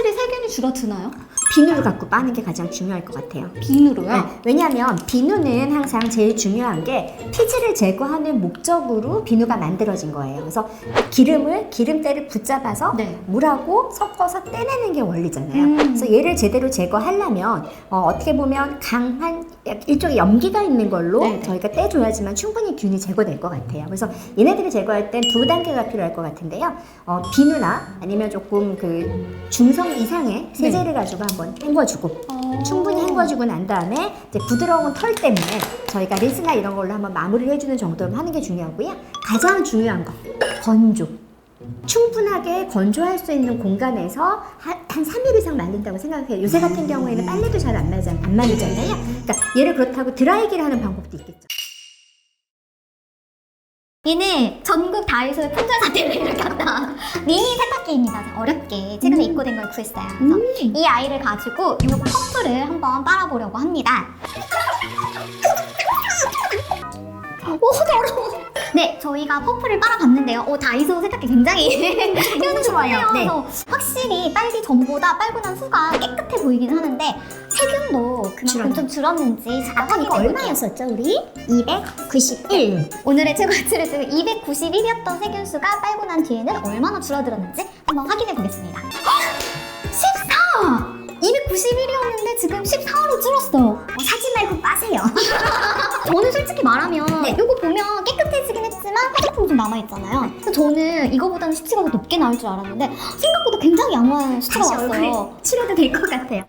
확실히 세균이 줄어드나요? 비누를 갖고 빠는 게 가장 중요할 것 같아요. 비누로요? 네, 왜냐하면 비누는 항상 제일 중요한 게 피지를 제거하는 목적으로 비누가 만들어진 거예요. 그래서 기름때를 붙잡아서 네. 물하고 섞어서 떼내는 게 원리잖아요. 그래서 얘를 제대로 제거하려면 어떻게 보면 강한 일종의 염기가 있는 걸로 네네. 저희가 떼줘야지만 충분히 균이 제거될 것 같아요. 그래서 얘네들을 제거할 땐 2단계가 필요할 것 같은데요. 비누나 아니면 조금 그 중성 이상의 세제를 가지고 한번 헹궈주고 충분히 헹궈주고 난 다음에 이제 부드러운 털 때문에 저희가 린스나 이런 걸로 한번 마무리를 해주는 정도로 하는 게 중요하고요. 가장 중요한 거 건조. 충분하게 건조할 수 있는 공간에서 한 3일 이상 말린다고 생각해요. 요새 같은 경우에는 빨래도 잘 안 말리잖아요. 그러니까 얘를 그렇다고 드라이기를 하는 방법도 있겠죠. 얘는 전국 다이소의 품절사태를 일으켰던 미니 세탁기입니다. 어렵게 최근에 입고된 걸 구했어요. 그래서 이 아이를 가지고 이 퍼프를 한번 빨아보려고 합니다. 오, 더러워. 네, 저희가 퍼프를 빨아봤는데요. 다이소 세탁기 굉장히 좋아요. 네. 그래서 확실히 빨기 전보다 빨고 난 후가 깨끗해 보이긴 하는데 세균도 그만큼 좀 줄었는지 아까 이거 얼마였었죠, 우리? 291. 오늘의 최고 가치를 지금 291이었던 세균수가 빨고 난 뒤에는 얼마나 줄어들었는지 한번 확인해 보겠습니다. 14! 291이었는데 지금 14로 줄었어요. 사지 말고 빠세요. 저는 솔직히 말하면 네. 이거 보면 깨끗해지긴 했지만 화장품 좀 남아있잖아요. 그래서 저는 이거보다는 수치가 더 높게 나올 줄 알았는데 생각보다 굉장히 양호한 수치가 다시 얼굴에 나왔어요. 치료도 될 것 같아요.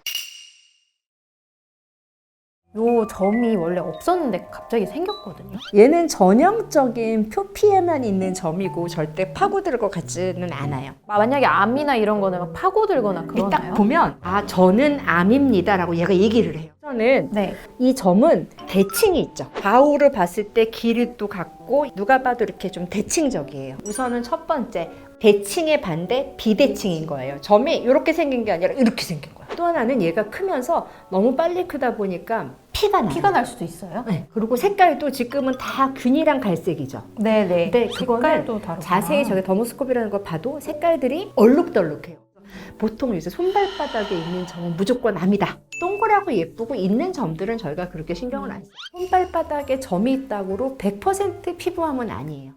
요 점이 원래 없었는데 갑자기 생겼거든요. 얘는 전형적인 표피에만 있는 점이고 절대 파고들 것 같지는 않아요. 만약에 암이나 이런 거는 막 파고들거나 그러나요? 딱 보면 저는 암입니다라고 얘가 얘기를 해요. 저는 네. 이 점은 대칭이 있죠. 좌우를 봤을 때 길이도 같고 누가 봐도 이렇게 좀 대칭적이에요. 우선은 첫 번째 대칭의 반대 비대칭인 거예요. 점이 이렇게 생긴 게 아니라 이렇게 생긴 거예요. 또 하나는 얘가 크면서 너무 빨리 크다 보니까 피가 나요. 피가 날 수도 있어요? 네. 그리고 색깔도 지금은 다 균이랑 갈색이죠. 네네. 근데 그거는 색깔도 다르구나. 자세히 저기 더모스코피라는 걸 봐도 색깔들이 얼룩덜룩해요. 보통 이제 손발바닥에 있는 점은 무조건 암이다. 동그랗고 예쁘고 있는 점들은 저희가 그렇게 신경을 안 써요. 손발바닥에 점이 있다고로 100% 피부암은 아니에요.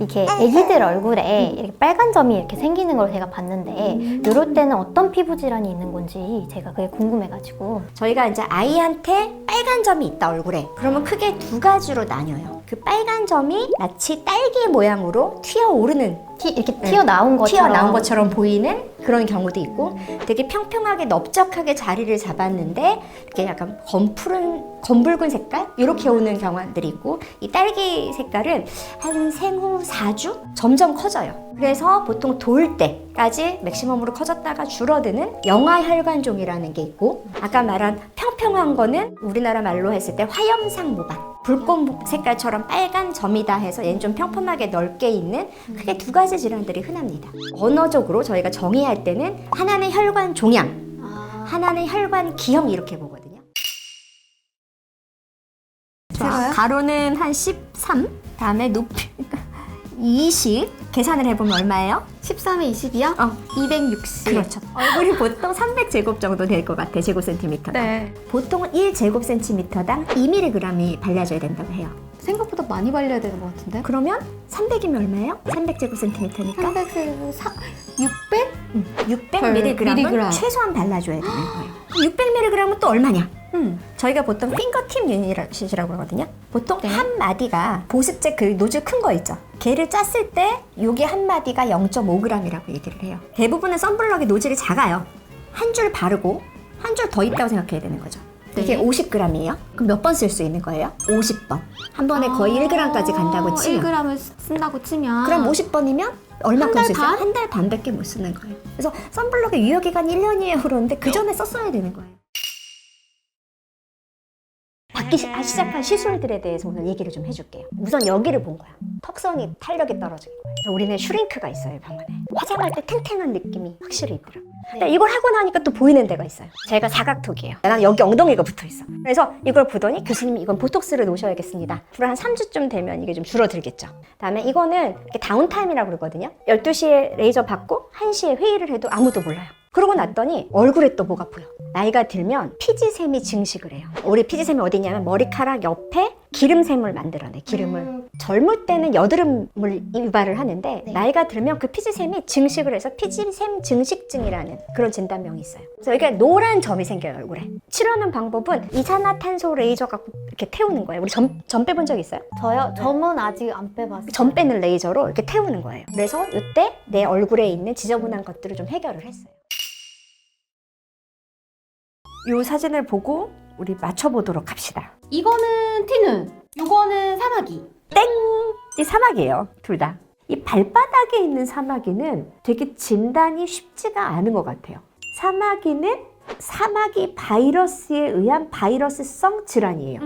이게 애기들 얼굴에 이렇게 빨간 점이 이렇게 생기는 걸 제가 봤는데 이럴 때는 어떤 피부 질환이 있는 건지 제가 그게 궁금해가지고 저희가 이제 아이한테 빨간 점이 있다 얼굴에 그러면 크게 2가지로 나뉘어요. 그 빨간 점이 마치 딸기 모양으로 튀어오르는 이렇게 튀어나온 것처럼 튀어나온 것처럼 보이는 그런 경우도 있고 되게 평평하게 넓적하게 자리를 잡았는데 이렇게 약간 검붉은 색깔 이렇게 오는 경우들이 있고 이 딸기 색깔은 한 생후 4주 점점 커져요. 그래서 보통 돌 때까지 맥시멈으로 커졌다가 줄어드는 영아혈관종이라는 게 있고 아까 말한 평평한 거는 우리나라 말로 했을 때 화염상 모반 불꽃 색깔처럼 빨간 점이다 해서 얘는 좀 평평하게 넓게 있는 크게 2가지 질환들이 흔합니다. 언어적으로 저희가 정의할 때는 하나는 혈관 종양, 하나는 혈관 기형 이렇게 보거든요. 자, 가로는 한 13, 다음에 높이 20 계산을 해보면 얼마예요? 13에 20이요? 260 그렇죠. 얼굴이 보통 300제곱 정도 될 것 같아, 제곱센티미터. 네. 보통은 1제곱센티미터당 2mg이 발라져야 된다고 해요. 생각보다 많이 발려야 되는 것 같은데? 그러면 300이면 얼마예요? 300제곱센티미터니까 600mg은 밀리그램. 최소한 발라줘야 되는 거예요. 600mg은 또 얼마냐? 저희가 보통 핑거팁 유닛이라고 하거든요. 보통 한 마디가 보습제 그 노즐 큰 거 있죠. 걔를 짰을 때 요게 한 마디가 0.5g이라고 얘기를 해요. 대부분은 선블럭의 노즐이 작아요. 한 줄 바르고 한 줄 더 있다고 생각해야 되는 거죠. 이게 50g이에요. 그럼 몇 번 쓸 수 있는 거예요? 50번. 한 번에 거의 1g까지 간다고 치면. 1g을 쓴다고 치면 그럼 50번이면 얼마큼 한 달 쓸 수 있어요? 반? 한 달 반밖에 못 쓰는 거예요. 그래서 선블럭의 유효기간이 1년이에요. 그러는데 그 전에 썼어야 되는 거예요. 받기 시작한 시술들에 대해서 오늘 얘기를 좀 해줄게요. 우선 여기를 본 거야. 턱선이 탄력이 떨어진 거예요. 그래서 우리는 슈링크가 있어요, 병원에. 화장할 때 탱탱한 느낌이 확실히 있더라고요. 근데 이걸 하고 나니까 또 보이는 데가 있어요. 제가 사각턱이에요. 난 여기 엉덩이가 붙어 있어. 그래서 이걸 보더니 교수님 이건 보톡스를 놓으셔야겠습니다. 앞으로 한 3주쯤 되면 이게 좀 줄어들겠죠. 그다음에 이거는 이렇게 다운타임이라고 그러거든요. 12시에 레이저 받고 1시에 회의를 해도 아무도 몰라요. 그러고 났더니 얼굴에 또 뭐가 보여. 나이가 들면 피지샘이 증식을 해요. 우리 피지샘이 어디 있냐면 머리카락 옆에 기름샘을 만들어내. 기름을. 젊을 때는 여드름을 유발을 하는데 나이가 들면 그 피지샘이 증식을 해서 피지샘 증식증이라는 그런 진단명이 있어요. 그래서 이게 노란 점이 생겨요, 얼굴에. 치료하는 방법은 이산화탄소 레이저 갖고 이렇게 태우는 거예요. 우리 점 빼본 적 있어요? 저요? 점은 아직 안 빼봤어요. 점 빼는 레이저로 이렇게 태우는 거예요. 그래서 이때 내 얼굴에 있는 지저분한 것들을 좀 해결을 했어요. 이 사진을 보고 우리 맞춰보도록 합시다. 이거는 티눈, 이거는 사마귀. 이 사마귀예요, 둘 다. 이 발바닥에 있는 사마귀는 되게 진단이 쉽지가 않은 것 같아요. 사마귀는 사마귀 바이러스에 의한 바이러스성 질환이에요.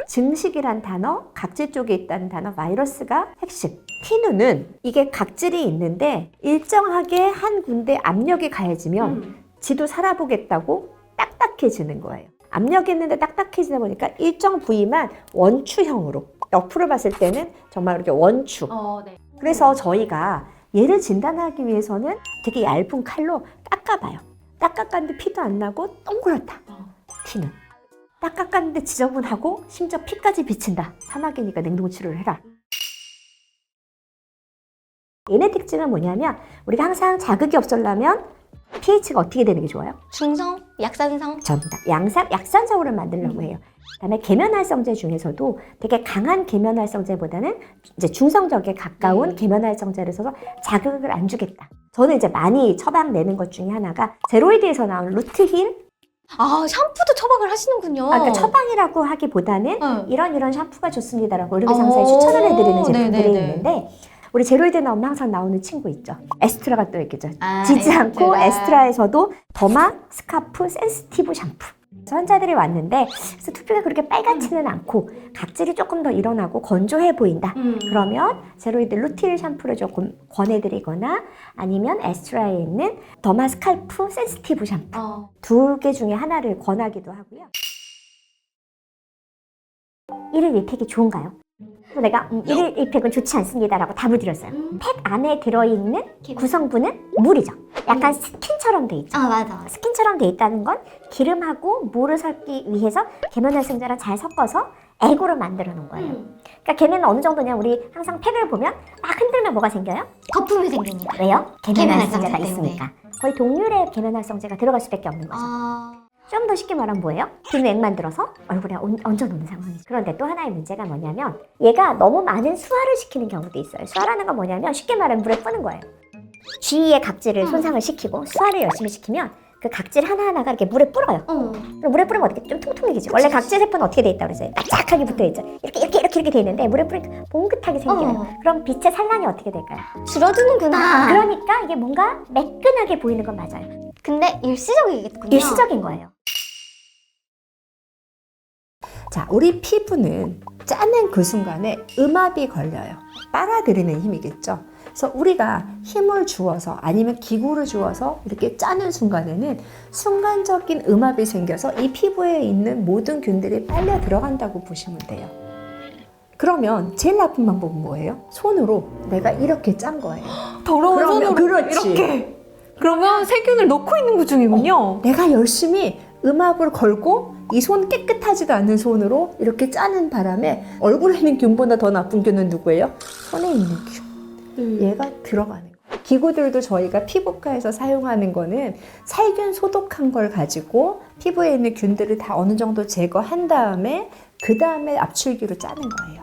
증식이란 단어, 각질 쪽에 있다는 단어, 바이러스가 핵심. 티눈은 이게 각질이 있는데 일정하게 한 군데 압력이 가해지면 지도 살아보겠다고 딱딱해지는 거예요. 압력이 있는데 딱딱해지다 보니까 일정 부위만 원추형으로, 옆으로 봤을 때는 정말 이렇게 원추. 네. 그래서 저희가 얘를 진단하기 위해서는 되게 얇은 칼로 깎아봐요. 깎았는데 피도 안 나고 동그랗다. 티는. 깎았는데 지저분하고 심지어 피까지 비친다. 사마귀니까 냉동치료를 해라. 얘네 특징은 뭐냐면 우리가 항상 자극이 없으려면 pH가 어떻게 되는 게 좋아요? 중성, 약산성. 정답. 약산성으로 만들려고 해요. 그다음에 계면활성제 중에서도 되게 강한 계면활성제보다는 이제 중성적에 가까운 계면활성제를 써서 자극을 안 주겠다. 저는 이제 많이 처방내는 것 중에 하나가 제로이드에서 나온 루트힐. 아, 샴푸도 처방을 하시는군요. 그러니까 처방이라고 하기보다는 이런 샴푸가 좋습니다라고 의료기상사에 오, 추천을 해드리는 제품들이 네네네. 있는데 우리 제로이드 나오면 항상 나오는 친구 있죠. 에스트라가 또 있겠죠. 아, 지지 않고 에스트라. 에스트라에서도 더마 스카프 센시티브 샴푸. 환자들이 왔는데 그래서 두피가 그렇게 빨갛지는 않고 각질이 조금 더 일어나고 건조해 보인다. 그러면 제로이드 루틸 샴푸를 조금 권해드리거나 아니면 에스트라에 있는 더마 스칼프 센시티브 샴푸. 두 개 중에 하나를 권하기도 하고요. 1일 1팩이 좋은가요? 그래서 내가 1일 1팩은 좋지 않습니다라고 답을 드렸어요. 팩 안에 들어있는 구성분은 물이죠. 약간 스킨처럼 돼 있죠. 아, 맞아. 스킨처럼 돼 있다는 건 기름하고 물을 섞기 위해서 계면활성제랑 잘 섞어서 액으로 만들어 놓은 거예요. 그러니까 계면은 어느 정도냐, 우리 항상 팩을 보면 막 흔들면 뭐가 생겨요? 거품이 생깁니다. 왜요? 계면활성제가 계면활성제 때문에. 있으니까. 거의 동률의 계면활성제가 들어갈 수밖에 없는 거죠. 좀 더 쉽게 말하면 뭐예요? 기름 액만 들어서 얼굴에 얹어놓는 상황이죠. 그런데 또 하나의 문제가 뭐냐면 얘가 너무 많은 수화를 시키는 경우도 있어요. 수화라는 건 뭐냐면 쉽게 말하면 물에 뿌는 거예요. 주위의 각질을 손상을 시키고 수화를 열심히 시키면 그 각질 하나하나가 이렇게 물에 불어요. 그럼 물에 뿌리면 어떻게 좀 통통해지죠. 원래 각질 세포는 어떻게 돼 있다고 그랬어요? 딱딱하게 붙어 있죠. 이렇게 돼 있는데 물에 뿌리니까 몽긋하게 생겨요. 그럼 빛의 산란이 어떻게 될까요? 줄어드는구나. 그러니까 이게 뭔가 매끈하게 보이는 건 맞아요. 근데 일시적이겠군요. 일시적인 거예요. 자, 우리 피부는 짜는 그 순간에 음압이 걸려요. 빨아들이는 힘이겠죠. 그래서 우리가 힘을 주어서 아니면 기구를 주어서 이렇게 짜는 순간에는 순간적인 음압이 생겨서 이 피부에 있는 모든 균들이 빨려 들어간다고 보시면 돼요. 그러면 제일 나쁜 방법은 뭐예요? 손으로 내가 이렇게 짠 거예요. 더러운 그러면 손으로 그렇지. 이렇게. 그러면 세균을 넣고 있는 것 중이군요. 내가 열심히 음압을 걸고 이 손 깨끗하지도 않은 손으로 이렇게 짜는 바람에 얼굴에 있는 균보다 더 나쁜 균은 누구예요? 손에 있는 균. 얘가 들어가는 거예요. 기구들도 저희가 피부과에서 사용하는 거는 살균 소독한 걸 가지고 피부에 있는 균들을 다 어느 정도 제거한 다음에 그 다음에 압출기로 짜는 거예요.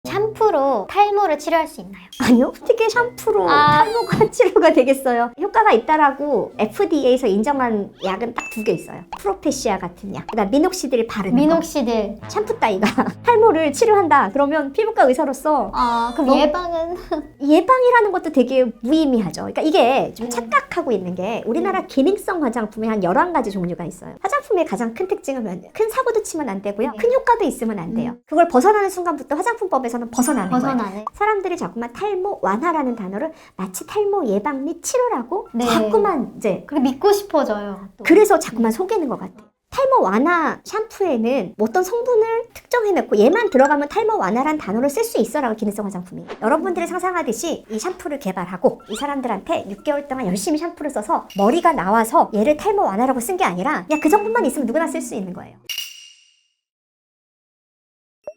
샴푸로 탈모를 치료할 수 있나요? 아니요. 어떻게 샴푸로 탈모가 치료가 되겠어요? 효과가 있다라고 FDA에서 인정한 약은 딱 두 개 있어요. 프로페시아 같은 약, 그다음 미녹시딜 바르는 미녹시딜. 거. 샴푸 따위가 탈모를 치료한다. 그러면 피부과 의사로서 그럼 예방은? 예방이라는 것도 되게 무의미하죠. 그러니까 이게 좀 착각하고 있는 게 우리나라 기능성 화장품에 한 11가지 종류가 있어요. 화장품의 가장 큰 특징은 큰 사고도 치면 안 되고요. 큰 효과도 있으면 안 돼요. 그걸 벗어나는 순간부터 화장품법에서는 벗어나 벗어나는 거예요. 벗어나는. 사람들이 자꾸만 탈모 완화라는 단어를 마치 탈모 예방 및 치료라고 네. 자꾸만 이제 그리고 믿고 싶어져요. 또. 그래서 자꾸만 속이는 것 같아요. 탈모 완화 샴푸에는 어떤 성분을 특정해놓고 얘만 들어가면 탈모 완화란 단어를 쓸 수 있어라고 기능성 화장품이. 여러분들이 상상하듯이 이 샴푸를 개발하고 이 사람들한테 6개월 동안 열심히 샴푸를 써서 머리가 나와서 얘를 탈모 완화라고 쓴 게 아니라 그냥 그 성분만 있으면 누구나 쓸 수 있는 거예요.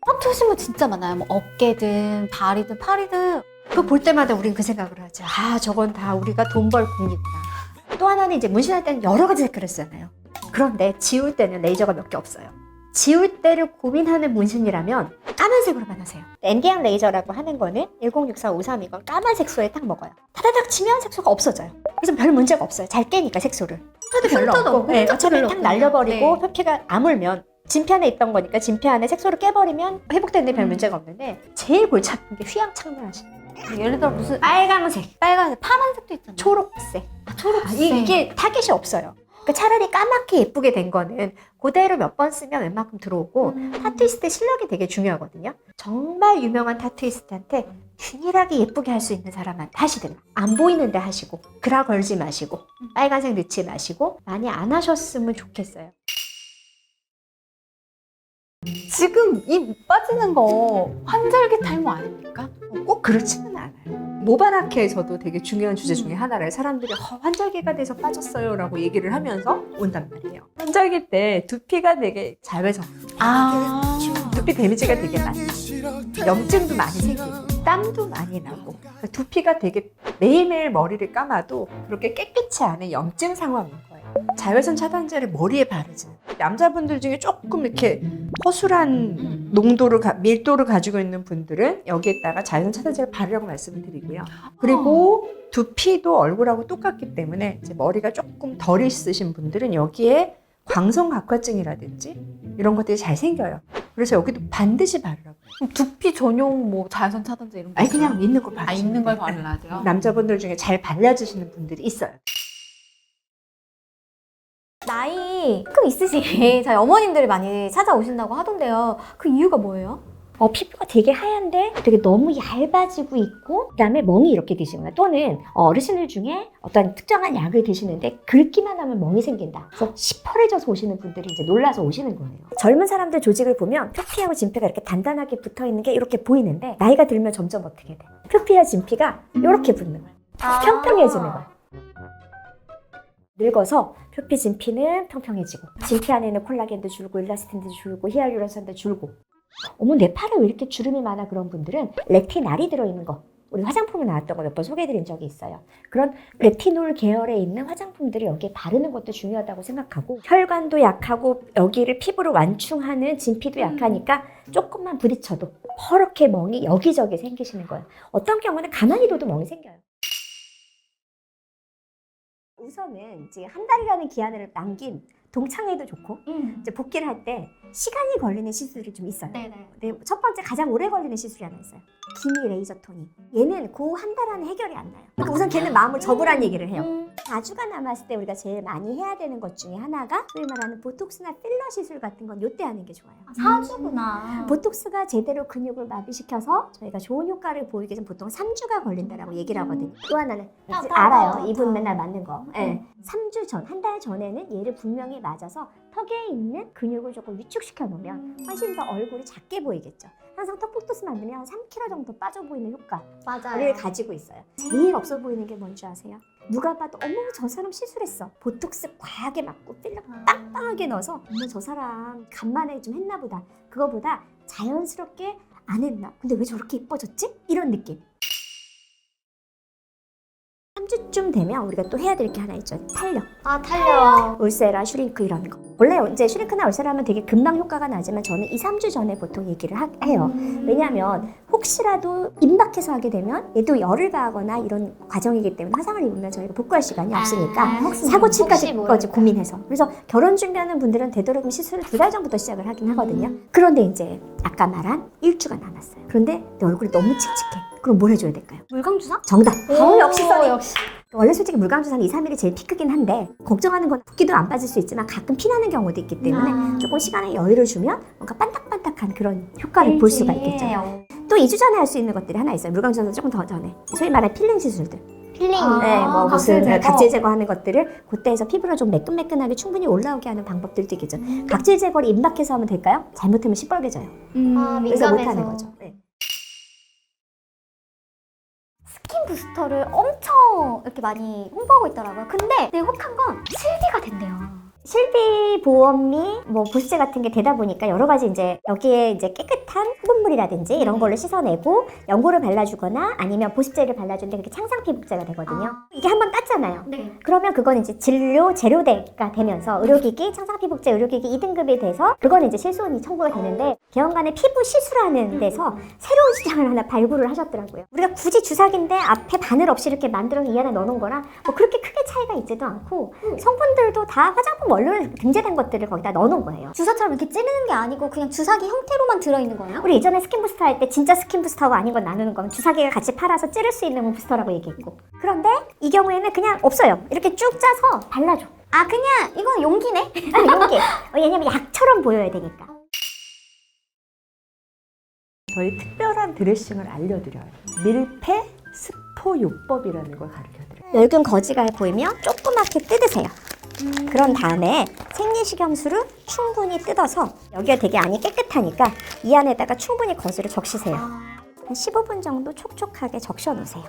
펌 오신 분 진짜 많아요. 뭐 어깨든 다리든 팔이든. 그거 볼 때마다 우린 그 생각을 하죠. 아, 저건 다 우리가 돈 벌 공이구나. 또 하나는 이제 문신할 때는 여러 가지 색깔을 쓰잖아요. 그런데 지울 때는 레이저가 몇 개 없어요. 지울 때를 고민하는 문신이라면 까만색으로만 하세요. 앤디안 레이저라고 하는 거는 106453이건 까만 색소에 딱 먹어요. 타다닥 치면 색소가 없어져요. 그래서 별 문제가 없어요. 잘 깨니까 색소를. 흉터도 별로 흉터도 없고 없고, 네, 흉터도 어차피 별로 탁 없군요. 날려버리고 네. 표피가 아물면 진피 안에 있던 거니까 진피 안에 색소를 깨버리면 회복되는데 별 문제가 없는데 제일 골치 아픈 게 휘황찬란하신 예를 들어 무슨 빨강색, 빨간색, 파란색도 있잖아요. 초록색. 초록색. 이게 타겟이 없어요. 그러니까 차라리 까맣게 예쁘게 된 거는 그대로 몇 번 쓰면 웬만큼 들어오고 타투이스트 실력이 되게 중요하거든요. 정말 유명한 타투이스트한테 균일하게 예쁘게 할 수 있는 사람한테 하시든가 안 보이는데 하시고 그라 걸지 마시고 빨간색 넣지 마시고 많이 안 하셨으면 좋겠어요. 지금 이 빠지는 거 환절기 탈모 아닙니까? 꼭 그렇지는 않아요. 모바라케에서도 되게 중요한 주제 중에 하나를 사람들이 환절기가 돼서 빠졌어요 라고 얘기를 하면서 온단 말이에요. 환절기 때 두피가 되게 자외선, 두피 데미지가 되게 많아요. 염증도 많이 생기고 땀도 많이 나고 그러니까 두피가 되게 매일매일 머리를 감아도 그렇게 깨끗이 않은 염증 상황인 거예요. 자외선 차단제를 머리에 바르지. 남자분들 중에 조금 이렇게 허술한 농도를 밀도를 가지고 있는 분들은 여기에다가 자외선 차단제를 바르라고 말씀을 드리고요. 그리고 두피도 얼굴하고 똑같기 때문에 이제 머리가 조금 덜 있으신 분들은 여기에 광선 각화증이라든지 이런 것들이 잘 생겨요. 그래서 여기도 반드시 바르라고. 그럼 두피 전용 뭐 자외선 차단제 이런 거 아니 그냥 있는 걸 바르시면 있는 걸 돼요. 발라야 돼요? 남자분들 중에 잘 발라주시는 분들이 있어요. 나이 조금 있으신 저희 어머님들이 많이 찾아오신다고 하던데요. 그 이유가 뭐예요? 피부가 되게 하얀데 되게 너무 얇아지고 있고 그다음에 멍이 이렇게 드시는 거예요. 또는 어르신들 중에 어떤 특정한 약을 드시는데 긁기만 하면 멍이 생긴다. 그래서 시퍼래져서 오시는 분들이 이제 놀라서 오시는 거예요. 젊은 사람들 조직을 보면 표피하고 진피가 이렇게 단단하게 붙어 있는 게 이렇게 보이는데 나이가 들면 점점 어떻게 돼? 표피와 진피가 이렇게 붙는 거예요. 평평해지는 거예요. 늙어서 표피 진피는 평평해지고 진피 안에 있는 콜라겐도 줄고 일라스틴도 줄고 히알루론산도 줄고 어머 내 팔에 왜 이렇게 주름이 많아 그런 분들은 레티날이 들어있는 거 우리 화장품에 나왔던 거 몇 번 소개해드린 적이 있어요. 그런 레티놀 계열에 있는 화장품들을 여기에 바르는 것도 중요하다고 생각하고 혈관도 약하고 여기를 피부를 완충하는 진피도 약하니까 조금만 부딪혀도 퍼렇게 멍이 여기저기 생기시는 거예요. 어떤 경우는 가만히 둬도 멍이 생겨요. 우선은 이제 한 달이라는 기한을 남긴 동창회도 좋고 이제 복귀를 할 때 시간이 걸리는 시술이 좀 있어요. 네네. 근데 첫 번째 가장 오래 걸리는 시술이 하나 있어요. 기미 레이저 토닝. 얘는 그 한 달 안에 해결이 안 나요. 그러니까 우선 걔는 마음을 접으란 얘기를 해요. 4주가 남았을 때 우리가 제일 많이 해야 되는 것 중에 하나가 소위 말하는 보톡스나 필러 시술 같은 건 요때 하는 게 좋아요. 사주구나. 보톡스가 제대로 근육을 마비시켜서 저희가 좋은 효과를 보이기 전 보통 3주가 걸린다라고 얘기를 하거든요. 또 하나는 알아요. 이분 맨날 맞는 거. 네. 3주 전, 한 달 전에는 얘를 분명히 맞아서 턱에 있는 근육을 조금 위축시켜 놓으면 훨씬 더 얼굴이 작게 보이겠죠. 항상 턱보톡스 만들면 한 3kg 정도 빠져 보이는 효과를 맞아요. 가지고 있어요. 제일 없어 보이는 게 뭔지 아세요? 누가 봐도 어머 저 사람 시술했어. 보톡스 과하게 맞고 필러 빵빵하게 넣어서 어머 저 사람 간만에 좀 했나 보다. 그거보다 자연스럽게 안 했나? 근데 왜 저렇게 이뻐졌지? 이런 느낌. 3주쯤 되면 우리가 또 해야 될 게 하나 있죠. 탄력. 탄력. 울세라, 슈링크 이런 거. 원래 이제 슈링크나 울세라 하면 되게 금방 효과가 나지만 저는 2, 3주 전에 보통 얘기를 해요. 왜냐하면 혹시라도 임박해서 하게 되면 얘도 열을 가하거나 이런 과정이기 때문에 화상을 입으면 저희가 복구할 시간이 없으니까 사고 칠까지 고민해서. 그래서 결혼 준비하는 분들은 되도록이면 시술을 2달 전부터 시작을 하긴 하거든요. 그런데 이제 아까 말한 1주가 남았어요. 그런데 내 얼굴이 너무 칙칙해. 그럼 뭘 해줘야 될까요? 물광 주사? 정답. 역시 써니. 역시. 원래 솔직히 물광주사는 2, 3일이 제일 피크긴 한데 걱정하는 건 붓기도 안 빠질 수 있지만 가끔 피나는 경우도 있기 때문에 조금 시간에 여유를 주면 뭔가 반딱반딱한 그런 효과를 볼 수가 있겠죠. 또 2주 전에 할 수 있는 것들이 하나 있어요. 물광주사는 조금 더 전에. 소위 말하는 필링 시술들. 필링. 네, 뭐 무슨 각질 제거. 각질 제거하는 것들을 그때 해서 피부를 좀 매끈매끈하게 충분히 올라오게 하는 방법들도 있겠죠. 각질 제거를 입막해서 하면 될까요? 잘못하면 시뻘개져요. 그래서 못하는 거죠. 네. 스킨 부스터를 엄청 이렇게 많이 홍보하고 있더라고요. 근데 되게 혹한 건 실비가 된대요. 실비 보험이 뭐 보습제 같은 게 되다 보니까 여러 가지 이제 여기에 이제 깨끗한 흡음물이라든지 이런 걸로 씻어내고 연고를 발라주거나 아니면 보습제를 발라주는데 그게 창상 피부제가 되거든요. 이게 한번 땄잖아요. 네. 그러면 그건 이제 진료 재료대가 되면서 의료기기 창상 피부제 의료기기 2등급이 돼서 그거는 이제 실손이 청구가 되는데 개원간의 피부 시술하는 데서 새로운 시장을 하나 발굴을 하셨더라고요. 우리가 굳이 주사기인데 앞에 바늘 없이 이렇게 만들어서 이 안에 넣어놓은 거랑 뭐 그렇게 크게 차이가 있지도 않고 성분들도 다 화장품 원료를 등재된 것들을 거기다 넣어놓은 거예요. 주사처럼 이렇게 찌르는 게 아니고 그냥 주사기 형태로만 들어있는 거예요? 우리 이전에 스킨 부스터 할 때 진짜 스킨 부스터가 아닌 건 나누는 건 주사기가 같이 팔아서 찌를 수 있는 부스터라고 얘기했고 그런데 이 경우에는 그냥 없어요. 이렇게 쭉 짜서 발라줘. 아 그냥 이건 용기네? 용기. 왜냐면 약처럼 보여야 되니까. 저희 특별한 드레싱을 알려드려요. 밀폐 스포요법이라는 걸 가르쳐드려요. 멸균 거지가 보이면 조그맣게 뜯으세요. 그런 다음에 생리식염수를 충분히 뜯어서 여기가 되게 안이 깨끗하니까 이 안에다가 충분히 거즈를 적시세요. 한 15분 정도 촉촉하게 적셔 놓으세요.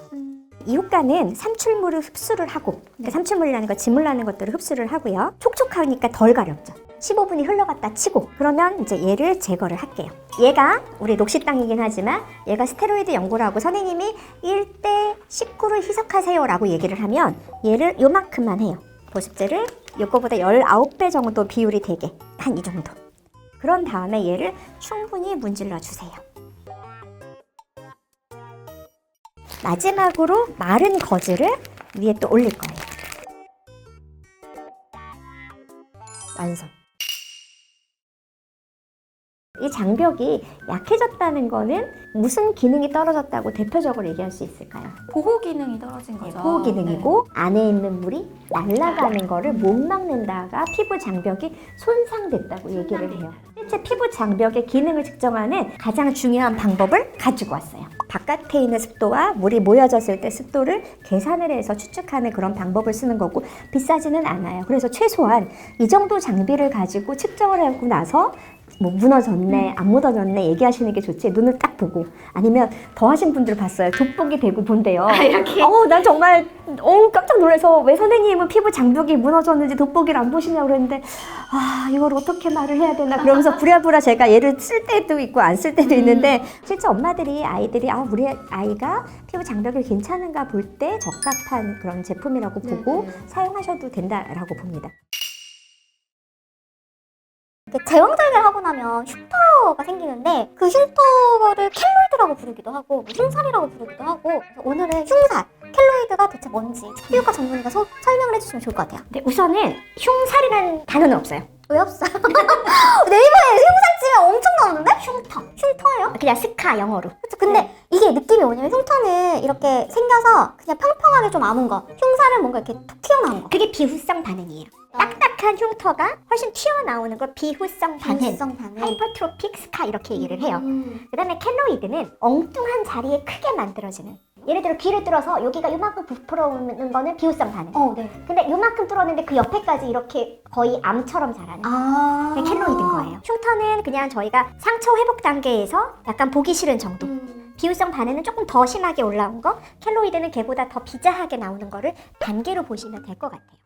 이 효과는 삼출물을 흡수를 하고 그러니까 삼출물이라는 건 진물 나는 것들을 흡수를 하고요. 촉촉하니까 덜 가렵죠. 15분이 흘러갔다 치고 그러면 이제 얘를 제거를 할게요. 얘가 우리 녹시땅이긴 하지만 얘가 스테로이드 연고라고 선생님이 1대 19를 희석하세요 라고 얘기를 하면 얘를 요만큼만 해요. 보습제를 이거보다 19배 정도 비율이 되게 한 이 정도. 그런 다음에 얘를 충분히 문질러 주세요. 마지막으로 마른 거즈를 위에 또 올릴 거예요. 완성. 이 장벽이 약해졌다는 거는 무슨 기능이 떨어졌다고 대표적으로 얘기할 수 있을까요? 보호 기능이 떨어진 거죠. 보호 기능이고 안에 있는 물이 날아가는 거를 못 막는다가 피부 장벽이 손상됐다고 얘기를 해요. 실제 피부 장벽의 기능을 측정하는 가장 중요한 방법을 가지고 왔어요. 바깥에 있는 습도와 물이 모여졌을 때 습도를 계산을 해서 추측하는 그런 방법을 쓰는 거고 비싸지는 않아요. 그래서 최소한 이 정도 장비를 가지고 측정을 하고 나서 뭐 무너졌네 안 무너졌네 얘기하시는 게 좋지 눈을 딱 보고 아니면 더 하신 분들 봤어요. 돋보기 대고 본대요. 이렇게? 난 정말 깜짝 놀라서 왜 선생님은 피부 장벽이 무너졌는지 돋보기를 안 보시냐고 그랬는데 이걸 어떻게 말을 해야 되나 그러면서 부랴부랴 제가 얘를 쓸 때도 있고 안 쓸 때도 있는데 실제 엄마들이 아이들이 우리 아이가 피부 장벽이 괜찮은가 볼 때 적합한 그런 제품이라고 보고 사용하셔도 된다라고 봅니다. 제왕절개를 하고 나면 흉터가 생기는데 그 흉터를 켈로이드라고 부르기도 하고 뭐 흉살이라고 부르기도 하고 그래서 오늘은 흉살, 켈로이드가 대체 뭔지 피부과 전문의가 설명을 해주시면 좋을 것 같아요. 근데 우선은 흉살이라는 단어는 없어요. 왜 없어? 네이버에 흉살 치면 엄청 나오는데? 흉터예요? 그냥 스카 영어로. 그렇죠. 근데 이게 느낌이 뭐냐면 흉터는 이렇게 생겨서 그냥 평평하게 좀 아문 거, 흉살은 뭔가 이렇게 툭 튀어나온 거. 그게 비후성 반응이에요. 딱딱한 흉터가 훨씬 튀어나오는 걸 비후성 반응, 비후성 반응. 하이퍼트로픽 스카 이렇게 얘기를 해요. 그 다음에 켈로이드는 엉뚱한 자리에 크게 만들어지는. 예를 들어 귀를 뚫어서 여기가 요만큼 부풀어 오는 거는 비후성 반응. 네. 근데 요만큼 뚫었는데 그 옆에까지 이렇게 거의 암처럼 자라는. 그게 켈로이드인 거예요. 흉터는 그냥 저희가 상처 회복 단계에서 약간 보기 싫은 정도. 비후성 반응은 조금 더 심하게 올라온 거, 켈로이드는 걔보다 더 비자하게 나오는 거를 단계로 보시면 될 것 같아요.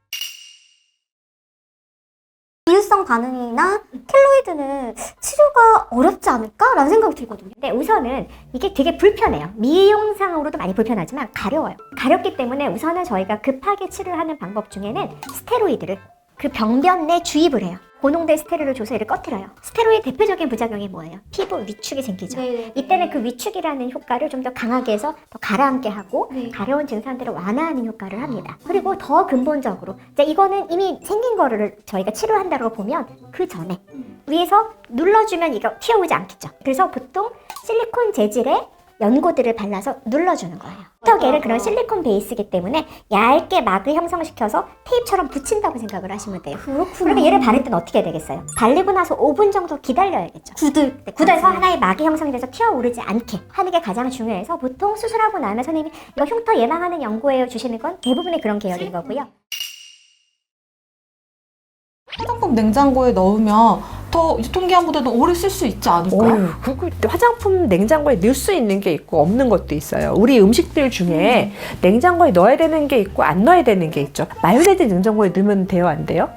비후성 반응이나 켈로이드는 치료가 어렵지 않을까라는 생각이 들거든요. 근데 우선은 이게 되게 불편해요. 미용상으로도 많이 불편하지만 가려워요. 가렵기 때문에 우선은 저희가 급하게 치료하는 방법 중에는 스테로이드를 그 병변 내 주입을 해요. 고농도의 스테로이드 줘서 얘를 꺼트려요. 스테로이드 대표적인 부작용이 뭐예요? 피부 위축이 생기죠. 이때는 그 위축이라는 효과를 좀 더 강하게 해서 더 가라앉게 하고 가려운 증상들을 완화하는 효과를 합니다. 그리고 더 근본적으로 이거는 이미 생긴 거를 저희가 치료한다고 보면 그 전에 위에서 눌러주면 이거 튀어오지 않겠죠. 그래서 보통 실리콘 재질의 연고들을 발라서 눌러주는 거예요. 흉터계를 그런 실리콘 베이스이기 때문에 얇게 막을 형성시켜서 테이프처럼 붙인다고 생각을 하시면 돼요. 그렇구나. 그러면 얘를 바를 때는 어떻게 해야 되겠어요? 발리고 나서 5분 정도 기다려야겠죠. 굳어서 하나의 막이 형성이 돼서 튀어오르지 않게 하는 게 가장 중요해서 보통 수술하고 나면 선생님이 이거 흉터 예방하는 연고예요 주시는 건 대부분의 그런 계열인 거고요. 화장품 냉장고에 넣으면 더 유통기한보다도 오래 쓸 수 있지 않을까요? 그리고 화장품 냉장고에 넣을 수 있는 게 있고 없는 것도 있어요. 우리 음식들 중에 냉장고에 넣어야 되는 게 있고 안 넣어야 되는 게 있죠. 마요네즈 냉장고에 넣으면 돼요, 안 돼요?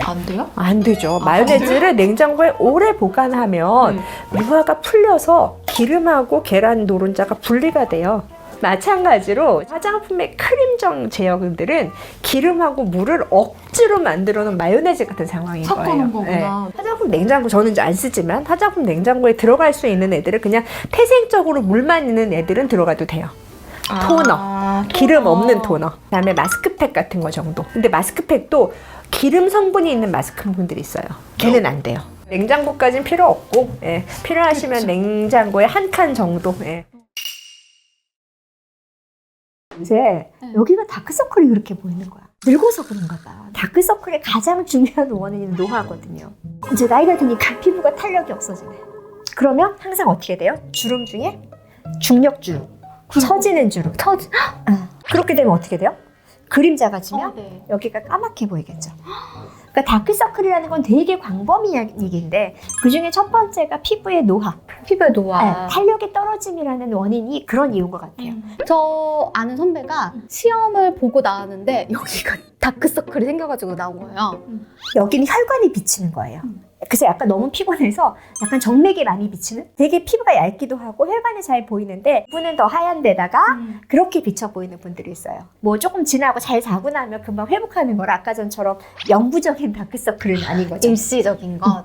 안 돼요? 안 되죠. 마요네즈를 냉장고에 오래 보관하면 유화가 풀려서 기름하고 계란 노른자가 분리가 돼요. 마찬가지로 화장품의 크림정 제형들은 기름하고 물을 억지로 만들어 놓은 마요네즈 같은 상황인 거예요. 섞어놓은 거구나. 네. 화장품 냉장고 저는 이제 안 쓰지만 화장품 냉장고에 들어갈 수 있는 애들은 그냥 태생적으로 물만 있는 애들은 들어가도 돼요. 토너, 기름 없는 토너. 그다음에 마스크팩 같은 거 정도. 근데 마스크팩도 기름 성분이 있는 마스크팩들이 있어요. 걔는 안 돼요. 냉장고까지는 필요 없고 필요하시면 냉장고에 한 칸 정도. 이제 여기가 다크서클이 그렇게 보이는 거야. 늙어서 그런가 봐. 다크서클의 가장 중요한 원인은 노화거든요. 이제 나이가 드니까 피부가 탄력이 없어지네. 그러면 항상 어떻게 돼요? 주름 중에 중력주름, 처지는 주름. 그렇게 되면 어떻게 돼요? 그림자가 지면 네. 여기가 까맣게 보이겠죠. 그러니까 다크서클이라는 건 되게 광범위한 얘기인데 그중에 첫 번째가 피부의 노화. 피부의 노화. 네, 탄력의 떨어짐이라는 원인이 그런 이유인 것 같아요. 저 아는 선배가 시험을 보고 나왔는데 여기가 다크서클이 생겨가지고 나온 거예요. 여기는 혈관이 비치는 거예요. 그래서 약간 너무 피곤해서 약간 정맥이 많이 비치는 되게 피부가 얇기도 하고 혈관이 잘 보이는데 피부는 더 하얀 데다가 그렇게 비쳐 보이는 분들이 있어요. 뭐 조금 지나고 잘 자고 나면 금방 회복하는 걸 아까 전처럼 영구적인 다크서클은 아닌 거죠. 일시적인 것.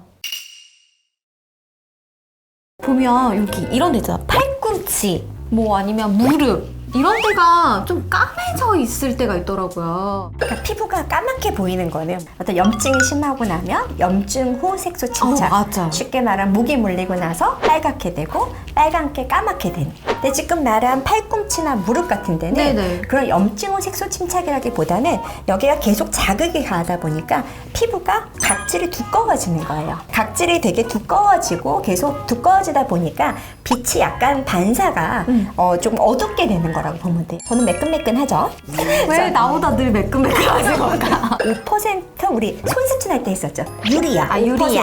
보면 여기 이런 데 있잖아. 팔꿈치, 뭐 아니면 무릎 이런 데가 좀 까매져 있을 때가 있더라고요. 그러니까 피부가 까맣게 보이는 거는 어떤 염증이 심하고 나면 염증 후 색소 침착. 맞아. 쉽게 말하면 목이 물리고 나서 빨갛게 되고 빨갛게 까맣게 되는. 근데 지금 말한 팔꿈치나 무릎 같은 데는 네네. 그런 염증 후 색소 침착이라기보다는 여기가 계속 자극이 가하다 보니까 피부가 각질이 두꺼워지는 거예요. 각질이 되게 두꺼워지고 계속 두꺼워지다 보니까 빛이 약간 반사가 좀 어둡게 되는 거라고 보면 돼요. 저는 매끈매끈하죠? 왜 나보다 늘 매끈매끈하신 걸까? 5% 우리 손 세척할 때 있었죠. 유리아. 유리아.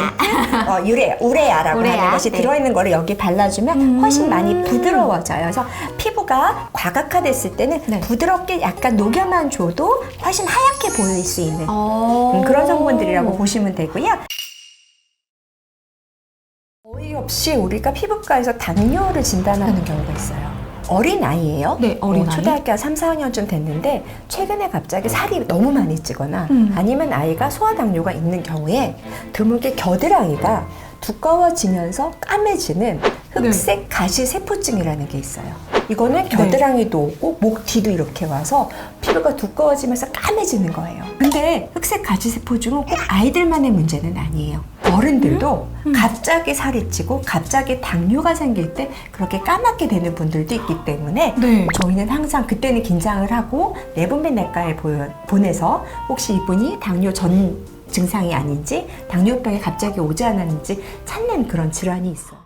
5%. 우레아라고 우레아, 하는 것이 네. 들어있는 거를 여기 발라주면 훨씬 많이 부드러워져요. 그래서 피부가 과각화됐을 때는 네. 부드럽게 약간 녹여만 줘도 훨씬 하얗게 보일 수 있는 그런 성분들이라고 보시면 되고요. 어이없이 우리가 피부과에서 당뇨를 진단하는 경우가 있어요. 어린 아이예요. 네, 어린 아이. 초등학교 3, 4학년쯤 됐는데 최근에 갑자기 살이 너무 많이 찌거나 아니면 아이가 소아당뇨가 있는 경우에 드물게 겨드랑이가 두꺼워지면서 까매지는 흑색 가시세포증이라는 게 있어요. 이거는 겨드랑이도 오고 목 뒤도 이렇게 와서 피부가 두꺼워지면서 까매지는 거예요. 근데 흑색 가시세포증은 꼭 아이들만의 문제는 아니에요. 어른들도 갑자기 살이 찌고 갑자기 당뇨가 생길 때 그렇게 까맣게 되는 분들도 있기 때문에 네. 저희는 항상 그때는 긴장을 하고 내분비내과에 보내서 혹시 이분이 당뇨 전 증상이 아닌지 당뇨병이 갑자기 오지 않았는지 찾는 그런 질환이 있어요.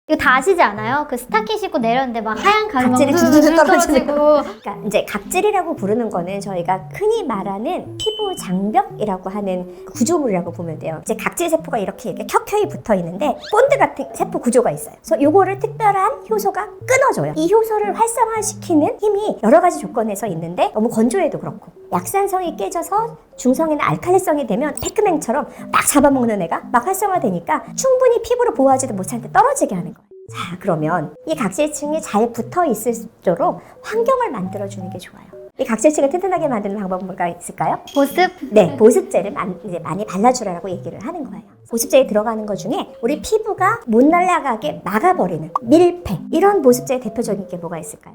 이거 다 아시지 않아요? 그 스타킹 신고 내렸는데 막 하얀 가루 막 각질이 후루룩 주르륵 떨어지는 떨어지고. 그러니까 이제 각질이라고 부르는 거는 저희가 흔히 말하는 피부 장벽이라고 하는 구조물이라고 보면 돼요. 이제 각질 세포가 이렇게 켜켜이 붙어 있는데 본드 같은 세포 구조가 있어요. 그래서 요거를 특별한 효소가 끊어줘요. 이 효소를 활성화시키는 힘이 여러 가지 조건에서 있는데 너무 건조해도 그렇고 약산성이 깨져서 중성이나 알칼리성이 되면 패크맨처럼 막 잡아먹는 애가 막 활성화되니까 충분히 피부를 보호하지도 못하는데 떨어지게 하는 거예요. 자, 그러면 이 각질층이 잘 붙어 있을 수 있도록 환경을 만들어주는 게 좋아요. 이 각질층을 튼튼하게 만드는 방법은 뭐가 있을까요? 보습? 네, 보습제를 이제 많이 발라주라고 얘기를 하는 거예요. 보습제에 들어가는 것 중에 우리 피부가 못 날아가게 막아버리는 밀폐, 이런 보습제의 대표적인 게 뭐가 있을까요?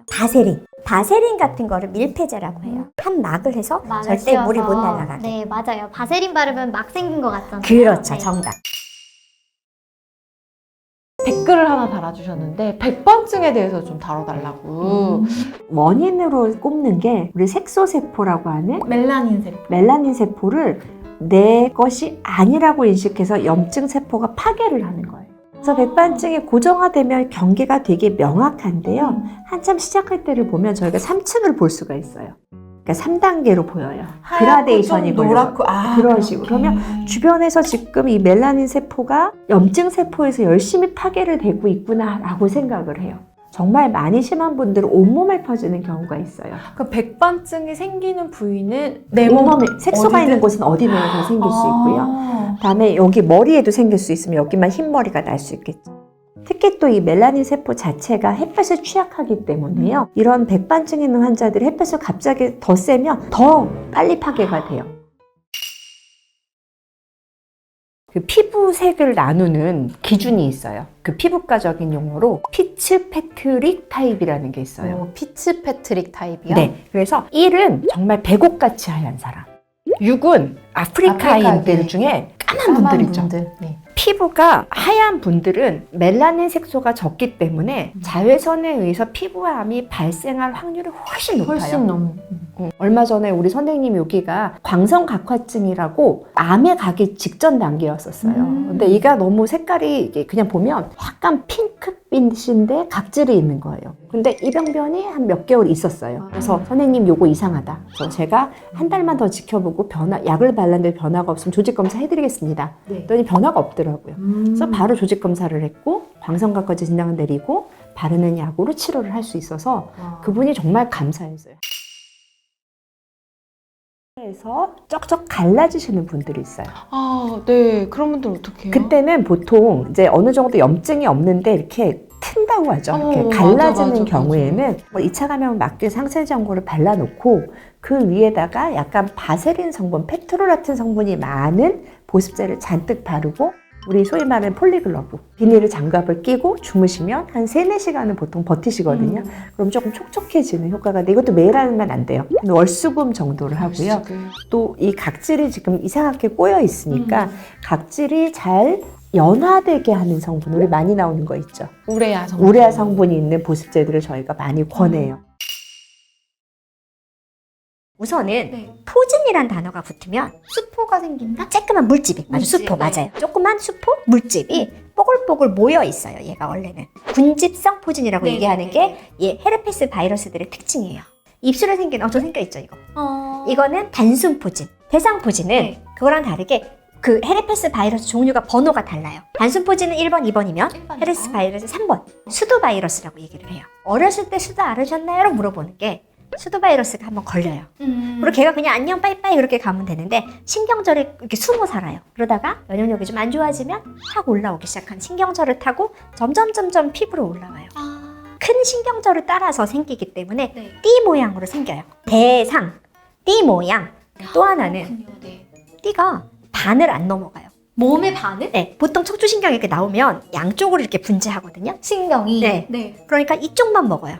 바세린 같은 거를 밀폐제라고 해요. 한 막을 해서 절대 물이 못 날아가게. 네, 맞아요. 바세린 바르면 막 생긴 것 같잖아요. 그렇죠, 네. 정답. 댓글을 하나 달아주셨는데 백반증에 대해서 좀 다뤄달라고. 원인으로 꼽는 게 우리 색소세포라고 하는 멜라닌 세포. 멜라닌 세포를 내 것이 아니라고 인식해서 염증 세포가 파괴를 하는 거예요. 그래서 백반증이 고정화되면 경계가 되게 명확한데요. 한참 시작할 때를 보면 저희가 3층을 볼 수가 있어요. 그러니까 3단계로 보여요. 그라데이션이 노랗고 그런 식으로. 그러면 주변에서 지금 이 멜라닌 세포가 염증 세포에서 열심히 파괴를 되고 있구나라고 생각을 해요. 정말 많이 심한 분들은 온몸에 퍼지는 경우가 있어요. 그 백반증이 생기는 부위는 온몸에 색소가 어디든? 있는 곳은 어디나 다 생길 수 있고요. 다음에 여기 머리에도 생길 수 있으면 여기만 흰머리가 날 수 있겠죠. 특히 또 이 멜라닌 세포 자체가 햇볕에 취약하기 때문에요. 이런 백반증 있는 환자들이 햇볕을 갑자기 더 쐬면 더 빨리 파괴가 돼요. 그 피부색을 나누는 기준이 있어요. 그 피부과적인 용어로 피츠패트릭 타입이라는 게 있어요. 피츠 패트릭 타입이요? 네. 그래서 1은 정말 배곡같이 하얀 사람. 6은 아프리카인들 중에 까만 분들 있죠. 네. 피부가 하얀 분들은 멜라닌 색소가 적기 때문에 자외선에 의해서 피부암이 발생할 확률이 훨씬 높아요. 훨씬 너무. 얼마 전에 우리 선생님 여기가 광선각화증이라고 암에 가기 직전 단계였었어요. 근데 이가 너무 색깔이 이게 그냥 보면 약간 핑크빛인데 각질이 있는 거예요. 근데 이 병변이 한 몇 개월 있었어요. 그래서 선생님 요거 이상하다. 그래서 제가 한 달만 더 지켜보고 약을 발랐는데 변화가 없으면 조직 검사 해드리겠습니다. 그랬더니 변화가 없더라고요. 그래서 바로 조직 검사를 했고 광선각까지 진단을 내리고 바르는 약으로 치료를 할 수 있어서 그분이 정말 감사했어요. 그래서 쩍쩍 갈라지시는 분들이 있어요. 아, 네. 그런 분들 어떡해요? 그때는 보통 이제 어느 정도 염증이 없는데 이렇게 튼다고 하죠. 이렇게 갈라지는 맞아. 경우에는 뭐 2차 감염 막기 위해서 항생제연고를 발라놓고 그 위에다가 약간 바세린 성분, 페트롤라틴 성분이 많은 보습제를 잔뜩 바르고 우리 소위 말하는 폴리글러브, 비닐 장갑을 끼고 주무시면 한 3-4시간은 보통 버티시거든요. 그럼 조금 촉촉해지는 효과가 있는데 이것도 매일 하면 안 돼요. 월수금 정도를 하고요. 또 이 각질이 지금 이상하게 꼬여 있으니까 각질이 잘 연화되게 하는 성분, 우리 많이 나오는 거 있죠. 우레아 성분. 우레아 성분이 있는 보습제들을 저희가 많이 권해요. 우선은 포진이란 단어가 붙으면 수포가 생긴다? 쬐끄만 물집이 맞아요. 물집, 수포 네. 맞아요. 조그만 수포 물집이 뽀글뽀글 모여 있어요. 얘가 원래는 군집성 포진이라고 네, 얘기하는 네, 게 얘 헤르페스 바이러스들의 특징이에요. 입술에 생긴 저 생겨 있죠 이거. 어... 이거는 단순 포진. 대상 포진은 네. 그거랑 다르게 그 헤르페스 바이러스 종류가 번호가 달라요. 단순 포진은 1번, 2번이면 1번, 헤르페스 바이러스 3번. 수도 바이러스라고 얘기를 해요. 어렸을 때 수도 앓으셨나요? 라고 물어보는 게 수도 바이러스가 한번 걸려요. 그리고 걔가 그냥 안녕 빠이빠이 이렇게 가면 되는데 신경절이 이렇게 숨어 살아요. 그러다가 면역력이 좀 안 좋아지면 확 올라오기 시작한 신경절을 타고 점점 피부로 올라와요. 큰 신경절을 따라서 생기기 때문에 네. 띠 모양으로 생겨요. 대상, 띠 모양. 또 하나는 네. 띠가 반을 안 넘어가요. 몸의 반을? 네, 보통 척추신경이 이렇게 나오면 양쪽으로 이렇게 분재하거든요. 신경이? 네. 그러니까 이쪽만 먹어요.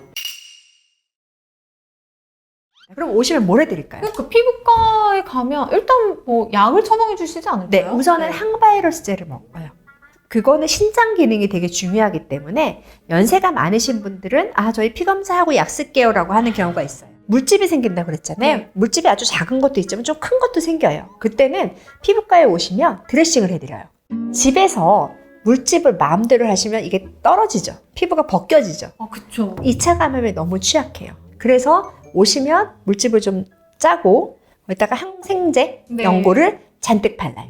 그럼 오시면 뭘 해드릴까요? 그러니까 피부과에 가면 일단 뭐 약을 처방해 주시지 않을까요? 네, 우선은 항바이러스제를 먹어요. 그거는 신장 기능이 되게 중요하기 때문에 연세가 많으신 분들은 저희 피검사하고 약 쓸게요 라고 하는 경우가 있어요. 물집이 생긴다고 그랬잖아요. 네. 물집이 아주 작은 것도 있지만 좀 큰 것도 생겨요. 그때는 피부과에 오시면 드레싱을 해드려요. 집에서 물집을 마음대로 하시면 이게 떨어지죠. 피부가 벗겨지죠. 그쵸. 2차 감염에 너무 취약해요. 그래서 오시면 물집을 좀 짜고 거기다가 항생제 네. 연고를 잔뜩 발라요.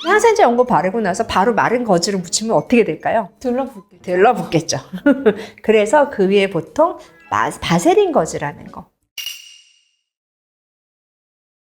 항생제 연고 바르고 나서 바로 마른 거즈를 묻히면 어떻게 될까요? 들러붙게. 들러붙겠죠. 그래서 그 위에 보통 바세린 거즈라는 거.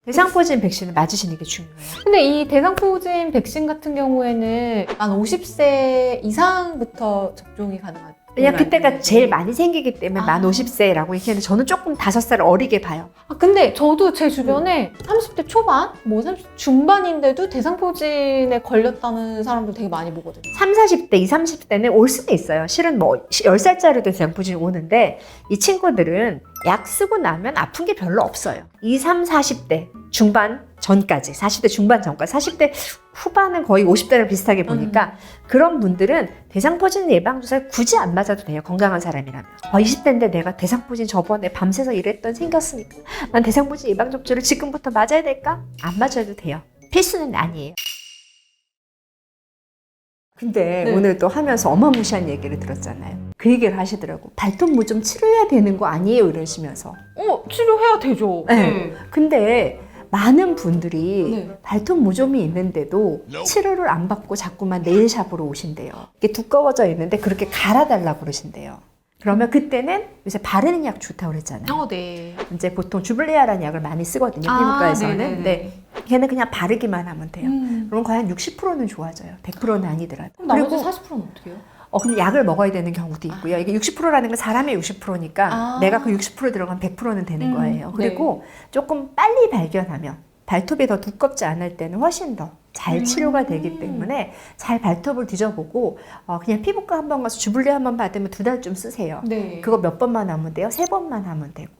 대상포진 백신을 맞으시는 게 중요해요. 근데 이 대상포진 백신 같은 경우에는 만 50세 이상부터 접종이 가능하죠. 왜냐면 그때가 제일 많이 생기기 때문에 만 50세라고 얘기하는데 저는 조금 5살 어리게 봐요. 근데 저도 제 주변에 30대 초반, 뭐 30대 중반인데도 대상포진에 걸렸다는 사람들 되게 많이 보거든요. 30, 40대, 20, 30대는 올 수도 있어요. 실은 뭐 10살짜리도 대상포진이 오는데 이 친구들은 약 쓰고 나면 아픈 게 별로 없어요. 20, 30, 40대 중반 전까지, 40대 중반 전까지, 40대 후반은 거의 50대랑 비슷하게 보니까 그런 분들은 대상포진 예방주사를 굳이 안 맞아도 돼요. 건강한 사람이라면. 20대인데 내가 대상포진 저번에 밤새서 일했던 생겼으니까 난 대상포진 예방접종을 지금부터 맞아야 될까? 안 맞아도 돼요. 필수는 아니에요. 근데 오늘 또 하면서 어마무시한 얘기를 들었잖아요. 그 얘기를 하시더라고. 발톱무 좀 치료해야 되는 거 아니에요? 이러시면서. 치료해야 되죠. 네. 근데 많은 분들이 네. 발톱 무좀이 있는데도 치료를 안 받고 자꾸만 네일샵으로 오신대요. 이게 두꺼워져 있는데 그렇게 갈아달라고 그러신대요. 그러면 그때는 요새 바르는 약 좋다고 그랬잖아요. 네. 이제 보통 주블레아라는 약을 많이 쓰거든요. 피부과에서는. 네네네. 네. 걔는 그냥 바르기만 하면 돼요. 그럼 거의 한 60%는 좋아져요. 100%는 아니더라도. 그럼 나머지 40%는 어떻게 해요? 그럼 약을 먹어야 되는 경우도 있고요. 이게 60%라는 건 사람의 60%니까 내가 그 60% 들어가면 100%는 되는 거예요. 그리고 조금 빨리 발견하면 발톱이 더 두껍지 않을 때는 훨씬 더 잘 치료가 되기 때문에 잘 발톱을 뒤져보고 그냥 피부과 한번 가서 주블리 한번 받으면 2달쯤 쓰세요. 네. 그거 몇 번만 하면 돼요? 3번만 하면 되고.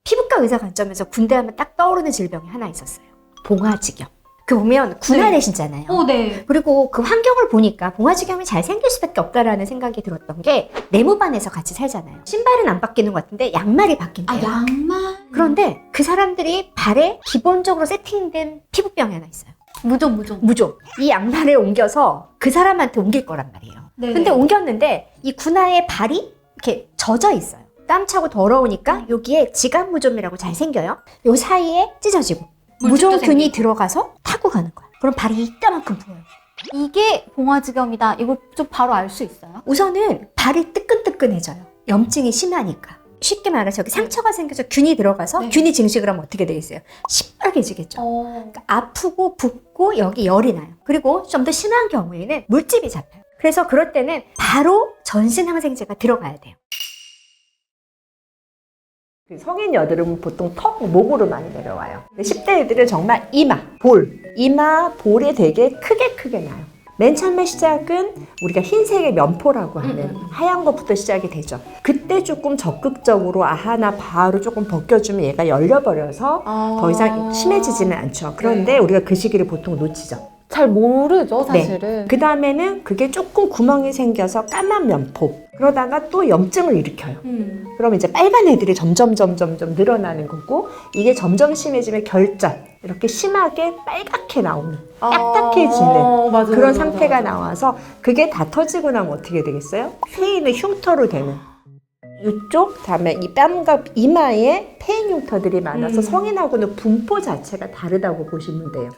피부과 의사 관점에서 군대 하면 딱 떠오르는 질병이 하나 있었어요. 봉화지겸. 그 보면 군화내시잖아요. 네. 그리고 그 환경을 보니까 봉화지겸이 잘 생길 수밖에 없다라는 생각이 들었던 게 내무반에서 같이 살잖아요. 신발은 안 바뀌는 것 같은데 양말이 바뀐대요. 양말. 그런데 그 사람들이 발에 기본적으로 세팅된 피부병이 하나 있어요. 무좀. 무좀. 이 양말을 옮겨서 그 사람한테 옮길 거란 말이에요. 네. 근데 옮겼는데 이 군화의 발이 이렇게 젖어 있어요. 땀 차고 더러우니까 여기에 지갑무좀이라고 잘 생겨요. 요 사이에 찢어지고 무좀균이 들어가서 타고 가는 거야. 그럼 발이 이따만큼 부어요. 이게 봉화지겸이다. 이걸 좀 바로 알 수 있어요? 우선은 발이 뜨끈뜨끈해져요. 염증이 심하니까. 쉽게 말해서 여기 상처가 생겨서 균이 들어가서 네. 균이 증식을 하면 어떻게 되겠어요? 시뻘개지겠죠. 그러니까 아프고 붓고 여기 열이 나요. 그리고 좀 더 심한 경우에는 물집이 잡혀요. 그래서 그럴 때는 바로 전신항생제가 들어가야 돼요. 성인 여드름은 보통 턱, 목으로 많이 내려와요. 10대 애들은 정말 이마, 볼이 되게 크게 나요. 맨 처음에 시작은 우리가 흰색의 면포라고 하는 하얀 것부터 시작이 되죠. 그때 조금 적극적으로 나 바로 조금 벗겨주면 얘가 열려버려서 더 이상 심해지지는 않죠. 그런데 우리가 그 시기를 보통 놓치죠. 잘 모르죠, 사실은. 그 다음에는 그게 조금 구멍이 생겨서 까만 면포. 그러다가 또 염증을 일으켜요. 그럼 이제 빨간 애들이 점점 늘어나는 거고, 이게 점점 심해지면 결절, 이렇게 심하게 빨갛게 나오는, 딱딱해지는 맞아, 그런 맞아, 상태가 맞아. 나와서 그게 다 터지고 나면 어떻게 되겠어요? 페인의 흉터로 되는. 이쪽, 다음에 이 뺨과 이마에 페인 흉터들이 많아서 성인하고는 분포 자체가 다르다고 보시면 돼요.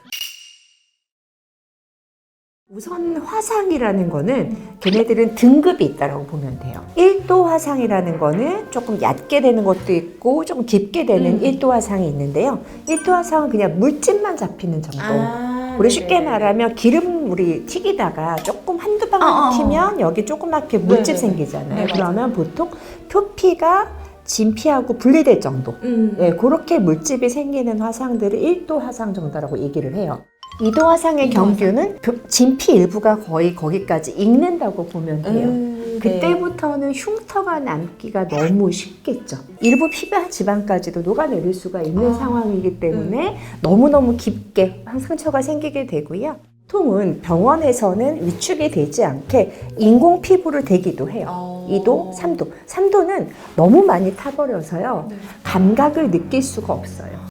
우선 화상이라는 거는 걔네들은 등급이 있다고 보면 돼요. 1도 화상이라는 거는 조금 얕게 되는 것도 있고 조금 깊게 되는 1도 화상이 있는데요. 1도 화상은 그냥 물집만 잡히는 정도. 우리 쉽게 말하면 기름 우리 튀기다가 조금 한두 방울 튀면 여기 조그맣게 물집 생기잖아요. 그러면 보통 표피가 진피하고 분리될 정도. 네, 그렇게 물집이 생기는 화상들을 1도 화상 정도라고 얘기를 해요. 2도 화상의 경규는 진피 일부가 거의 거기까지 익는다고 보면 돼요. 그때부터는 흉터가 남기가 너무 쉽겠죠. 일부 피부와 지방까지도 녹아내릴 수가 있는 상황이기 때문에 너무너무 깊게 상처가 생기게 되고요. 보통은 병원에서는 위축이 되지 않게 인공 피부를 대기도 해요. 2도, 3도. 3도는 너무 많이 타버려서요. 감각을 느낄 수가 없어요.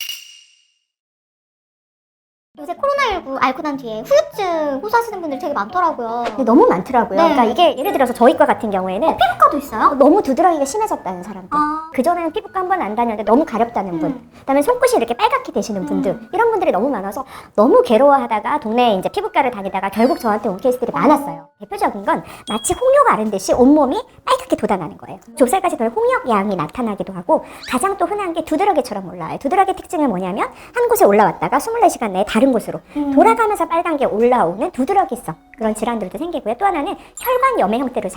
요새 코로나19 앓고 난 뒤에 후유증 호소하시는 분들이 되게 많더라고요. 근데 너무 많더라고요. 네. 그러니까 이게 예를 들어서 저희과 같은 경우에는 피부과도 있어요? 너무 두드러기가 심해졌다는 사람들. 그전에는 피부과 한 번 안 다녔는데 너무 가렵다는 분. 그다음에 손끝이 이렇게 빨갛게 되시는 분들. 이런 분들이 너무 많아서 너무 괴로워하다가 동네에 이제 피부과를 다니다가 결국 저한테 온 케이스들이 많았어요. 대표적인 건 마치 홍역 앓은 듯이 온몸이 빨갛게 돋아나는 거예요. 좁쌀까지 별 홍역 양이 나타나기도 하고 가장 또 흔한 게 두드러기처럼 올라와요. 두드러기 특징은 뭐냐면 한 곳에 올라왔다가 24시간 내에 다른 곳으로 돌아가면서 빨간 게 올라오는 두드러기성 그런 질환들도 생기고요. 또 하나는 혈관염의 형태로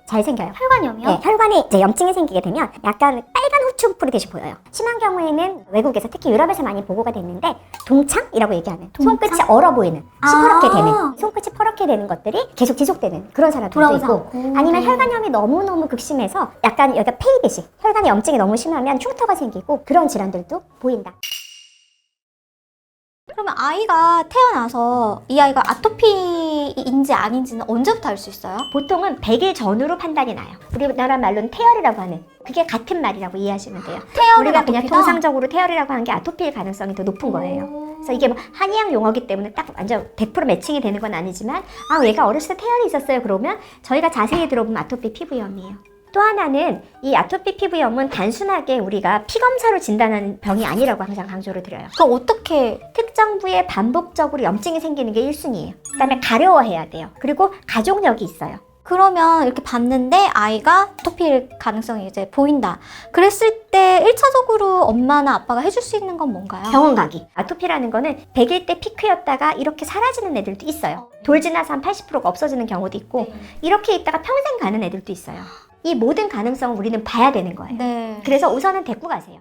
잘 생겨요. 혈관염이요? 네, 혈관이 이제 염증이 생기게 되면 약간 빨간 후추 뿌리듯이 보여요. 심한 경우에는 외국에서 특히 유럽에서 많이 보고가 됐는데 동창이라고 얘기하는 손끝이 얼어 보이는 시퍼렇게 되는 손끝이 퍼렇게 되는 것들이 계속 지속되는 그런 사람들도 돌아오지 있고 않고. 아니면 혈관염이 너무너무 극심해서 약간 여기가 페이듯이 혈관의 염증이 너무 심하면 흉터가 생기고 그런 질환들도 보인다. 그러면 아이가 태어나서 이 아이가 아토피인지 아닌지는 언제부터 알 수 있어요? 보통은 100일 전으로 판단이 나요. 우리나라 말로는 태열이라고 하는 그게 같은 말이라고 이해하시면 돼요. 우리가 그냥 아토피다? 통상적으로 태열이라고 하는 게 아토피일 가능성이 더 높은 거예요. 그래서 이게 뭐 한의학 용어기 때문에 딱 완전 100% 매칭이 되는 건 아니지만 아 얘가 어렸을 때 태열이 있었어요 그러면 저희가 자세히 들어보면 아토피 피부염이에요. 또 하나는 이 아토피 피부염은 단순하게 우리가 피검사로 진단하는 병이 아니라고 항상 강조를 드려요. 그럼 어떻게 특정 부위에 반복적으로 염증이 생기는 게 1순위예요. 그다음에 가려워해야 돼요. 그리고 가족력이 있어요. 그러면 이렇게 봤는데 아이가 아토피일 가능성이 이제 보인다. 그랬을 때 1차적으로 엄마나 아빠가 해줄 수 있는 건 뭔가요? 병원 가기. 아토피라는 거는 100일 때 피크였다가 이렇게 사라지는 애들도 있어요. 돌 지나서 한 80%가 없어지는 경우도 있고 이렇게 있다가 평생 가는 애들도 있어요. 이 모든 가능성을 우리는 봐야 되는 거예요. 네. 그래서 우선은 데리고 가세요.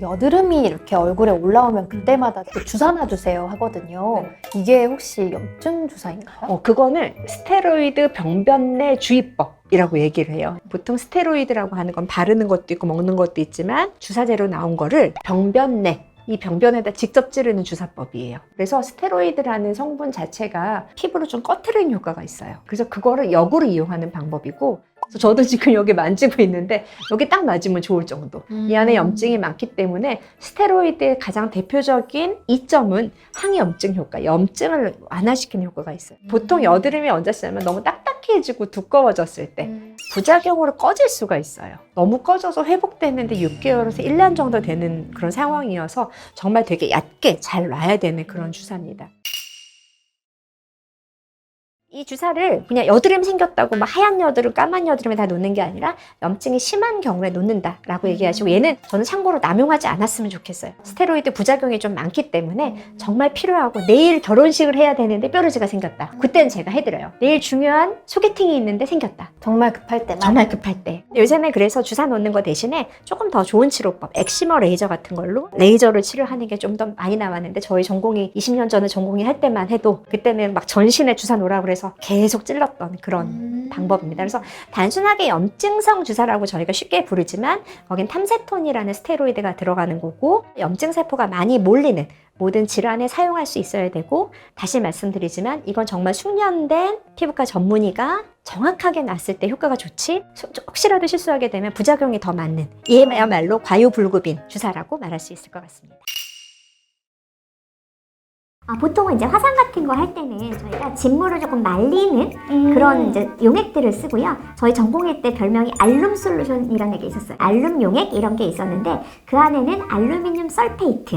여드름이 이렇게 얼굴에 올라오면 그때마다 또 주사 놔주세요 하거든요. 이게 혹시 염증 주사인가요? 그거는 스테로이드 병변내 주입법이라고 얘기를 해요. 보통 스테로이드라고 하는 건 바르는 것도 있고 먹는 것도 있지만 주사제로 나온 거를 병변내 이 병변에다 직접 찌르는 주사법이에요. 그래서 스테로이드라는 성분 자체가 피부를 좀 꺼트리는 효과가 있어요. 그래서 그거를 역으로 이용하는 방법이고 그래서 저도 지금 여기 만지고 있는데 여기 딱 맞으면 좋을 정도. 이 안에 염증이 많기 때문에 스테로이드의 가장 대표적인 이점은 항염증 효과, 염증을 완화시키는 효과가 있어요. 보통 여드름이 언제 쓰냐면 너무 딱딱해지고 두꺼워졌을 때 부작용으로 꺼질 수가 있어요. 너무 꺼져서 회복됐는데 6개월에서 1년 정도 되는 그런 상황이어서 정말 되게 얕게 잘 놔야 되는 그런 주사입니다. 이 주사를 그냥 여드름 생겼다고 막 하얀 여드름, 까만 여드름에 다 놓는 게 아니라 염증이 심한 경우에 놓는다라고 얘기하시고 얘는 저는 참고로 남용하지 않았으면 좋겠어요. 스테로이드 부작용이 좀 많기 때문에 정말 필요하고 내일 결혼식을 해야 되는데 뾰루지가 생겼다. 그때는 제가 해드려요. 내일 중요한 소개팅이 있는데 생겼다. 정말 급할 때만. 정말 급할 때. 요새는 그래서 주사 놓는 거 대신에 조금 더 좋은 치료법, 엑시머 레이저 같은 걸로 레이저를 치료하는 게 좀 더 많이 나왔는데 저희 전공이 20년 전에 전공이 할 때만 해도 그때는 막 전신에 주사 놓으라고 그래서 계속 찔렀던 그런 방법입니다. 그래서 단순하게 염증성 주사라고 저희가 쉽게 부르지만 거긴 탐세톤이라는 스테로이드가 들어가는 거고 염증세포가 많이 몰리는 모든 질환에 사용할 수 있어야 되고 다시 말씀드리지만 이건 정말 숙련된 피부과 전문의가 정확하게 놨을 때 효과가 좋지 혹시라도 실수하게 되면 부작용이 더 많은 얘야말로 과유불급인 주사라고 말할 수 있을 것 같습니다. 보통은 이제 화상 같은 거 할 때는 저희가 진물을 조금 말리는 그런 이제 용액들을 쓰고요. 저희 전공일 때 별명이 알룸 솔루션이라는 게 있었어요. 알룸 용액 이런 게 있었는데 그 안에는 알루미늄 설페이트,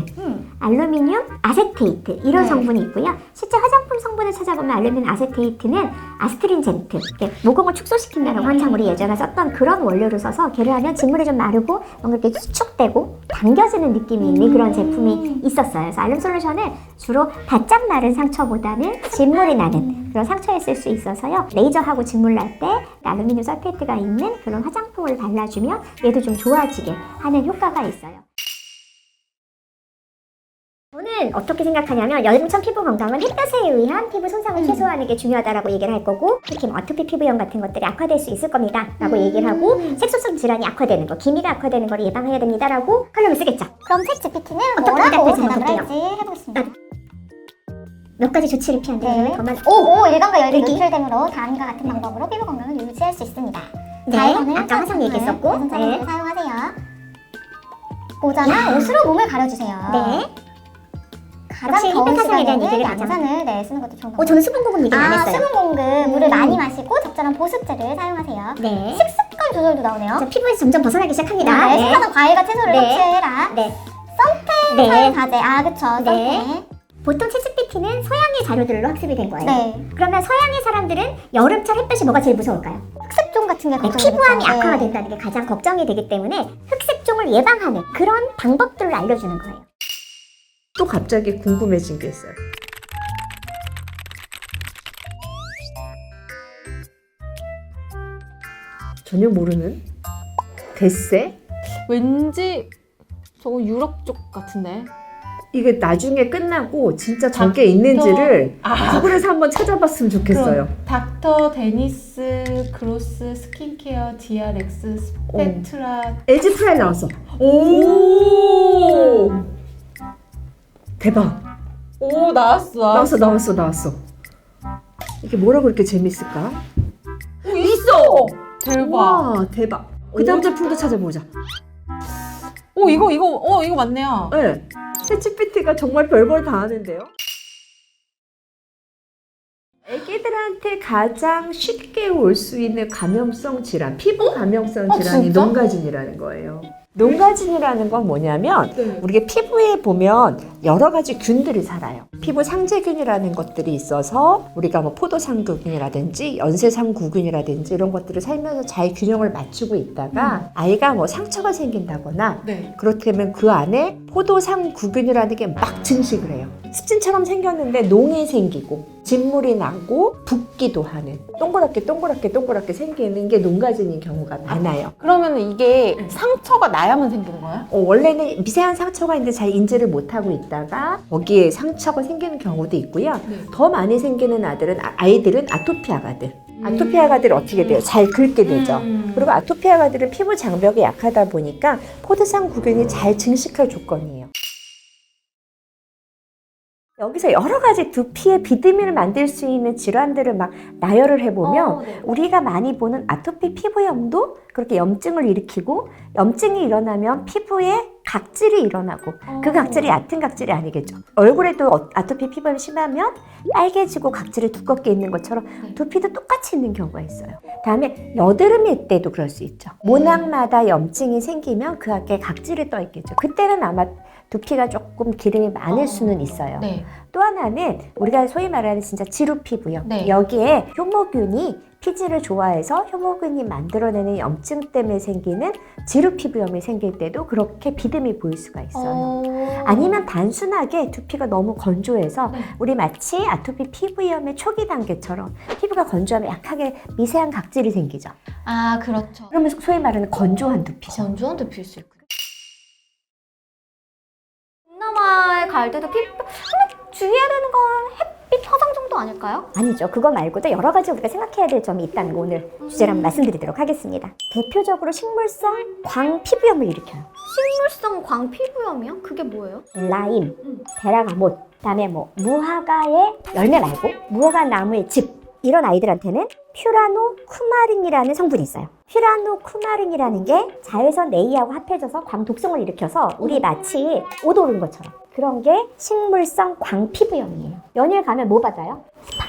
알루미늄 아세테이트 이런 성분이 있고요. 실제 화장품 성분을 찾아보면 알루미늄 아세테이트는 아스트린젠트, 모공을 축소시킨다는 환상으로 예전에 썼던 그런 원료를 써서 걔를 하면 진물이 좀 마르고 뭔가 이렇게 수축되고 당겨지는 느낌이 있는 그런 제품이 있었어요. 그래서 알룸 솔루션을 주로 바짝 마른 상처보다는 진물이 나는 그런 상처에 쓸 수 있어서요. 레이저하고 진물 날 때 알루미늄 설페이트가 있는 그런 화장품을 발라주면 얘도 좀 좋아지게 하는 효과가 있어요. 저는 어떻게 생각하냐면 여름철 피부 건강은 햇볕에 의한 피부 손상을 최소화하는 게 중요하다라고 얘기를 할 거고 특히 뭐 아토피 피부염 같은 것들이 악화될 수 있을 겁니다 라고 얘기를 하고 색소성 질환이 악화되는 거, 기미가 악화되는 걸 예방해야 됩니다 라고 칼럼을 쓰겠죠. 그럼 챗 GPT는 어떻게 뭐라고 대답해서 대답을 볼게요. 할지 해보겠습니다. 몇 가지 조치를 피한다. 네. 더만 오! 일광과 열기 열기? 노출됨으로 다음과 같은 방법으로 피부 건강을 유지할 수 있습니다. 네, 자외선을 아까 화상 얘기했었고, 네. 사용하세요. 모자나 옷으로 몸을 가려주세요. 네. 가장 역시 더운 햇볕 사용에 대한 시간에는 얘기를 가장 양산을 쓰는 것도 좋은 방법. 저는 수분 공급 얘기는 안 했어요. 수분 공급. 물을 많이 마시고 적절한 보습제를 사용하세요. 네. 식습관 조절도 나오네요. 자, 피부에서 점점 벗어나기 시작합니다. 네. 신선한 과일과 채소를 네. 섭취해라. 네. 선택 사용 자제. 그쵸. 네. 선택. 보통 챗GPT는 서양의 자료들로 학습이 된 거예요. 네. 그러면 서양의 사람들은 여름철 햇볕이 뭐가 제일 무서울까요? 흑색종 같은 게 네, 걱정이 피부암이 되죠. 악화가 네. 된다는 게 가장 걱정이 되기 때문에 흑색종을 예방하는 그런 방법들을 알려주는 거예요. 또 갑자기 궁금해진 게 있어요. 전혀 모르는 데세? 왠지 저거 유럽 쪽 같은데. 이게 나중에 끝나고 진짜 저게 있는지를 구글에서 한번 찾아봤으면 좋겠어요. 닥터 데니스 그로스 스킨케어 DRX 스펙트라. 에지프라이 나왔어. 오! 대박. 오, 나왔어. 나왔어. 이게 뭐라고 이렇게 재밌을까? 있어. 대박. 와, 대박. 그 다음 제품도 찾아보자. 오, 이거 맞네요. 네. 챗GPT가 정말 별걸 다 하는데요. 애기들한테 가장 쉽게 올 수 있는 감염성 질환, 피부 감염성 질환이 진짜? 농가진이라는 거예요. 농가진이라는 건 뭐냐면 우리가 피부에 보면 여러 가지 균들이 살아요. 피부 상재균이라는 것들이 있어서 우리가 뭐 포도상구균이라든지 연쇄상구균이라든지 이런 것들을 살면서 잘 균형을 맞추고 있다가 아이가 뭐 상처가 생긴다거나 네. 그렇다면 그 안에 포도상구균이라는 게 막 증식을 해요. 습진처럼 생겼는데 농이 생기고 진물이 나고 붓기도 하는 동그랗게 생기는 게 농가진인 경우가 많아요. 그러면 이게 상처가 나야만 생기는 거야? 원래는 미세한 상처가 있는데 잘 인지를 못하고 있다가 거기에 상처가 생기는 경우도 있고요. 더 많이 생기는 아이들은 아토피 아가들. 아토피 아가들 어떻게 돼요? 잘 긁게 되죠. 그리고 아토피 아가들은 피부 장벽이 약하다 보니까 포도상구균이 잘 증식할 조건이에요. 여기서 여러 가지 두피의 비듬이를 만들 수 있는 질환들을 막 나열을 해보면 우리가 많이 보는 아토피 피부염도 그렇게 염증을 일으키고 염증이 일어나면 피부에 각질이 일어나고 그 각질이 얕은 각질이 아니겠죠. 얼굴에도 아토피 피부염이 심하면 빨개지고 각질이 두껍게 있는 것처럼 두피도 똑같이 있는 경우가 있어요. 다음에 여드름일 때도 그럴 수 있죠. 모낭마다 염증이 생기면 그 앞에 각질이 떠 있겠죠. 그때는 아마 두피가 조금 기름이 많을 수는 있어요. 네. 또 하나는 우리가 소위 말하는 진짜 지루 피부염. 네. 여기에 효모균이 피지를 좋아해서 효모균이 만들어내는 염증 때문에 생기는 지루 피부염이 생길 때도 그렇게 비듬이 보일 수가 있어요. 아니면 단순하게 두피가 너무 건조해서 우리 마치 아토피 피부염의 초기 단계처럼 피부가 건조하면 약하게 미세한 각질이 생기죠. 아, 그렇죠. 그러면 소위 말하는 건조한 두피죠. 건조한 두피일 수 있고. 동남아에 갈 때도 피부 주의해야 되는 건 햇빛 화상 정도 아닐까요? 아니죠. 그거 말고도 여러 가지 우리가 생각해야 될 점이 있다는 거 오늘 주제를 한번 말씀드리도록 하겠습니다. 대표적으로 식물성 광 피부염을 일으켜요. 식물성 광 피부염이요? 그게 뭐예요? 라임, 베라가못, 그다음에 뭐 무화과의 열매 말고 무화과 나무의 즙 이런 아이들한테는 퓨라노쿠마린이라는 성분이 있어요. 퓨라노쿠마린이라는 게 자외선 A하고 합해져서 광 독성을 일으켜서 우리 마치 옷 오른 것처럼 그런 게 식물성 광 피부염이에요. 연일 가면 뭐 받아요? 스파.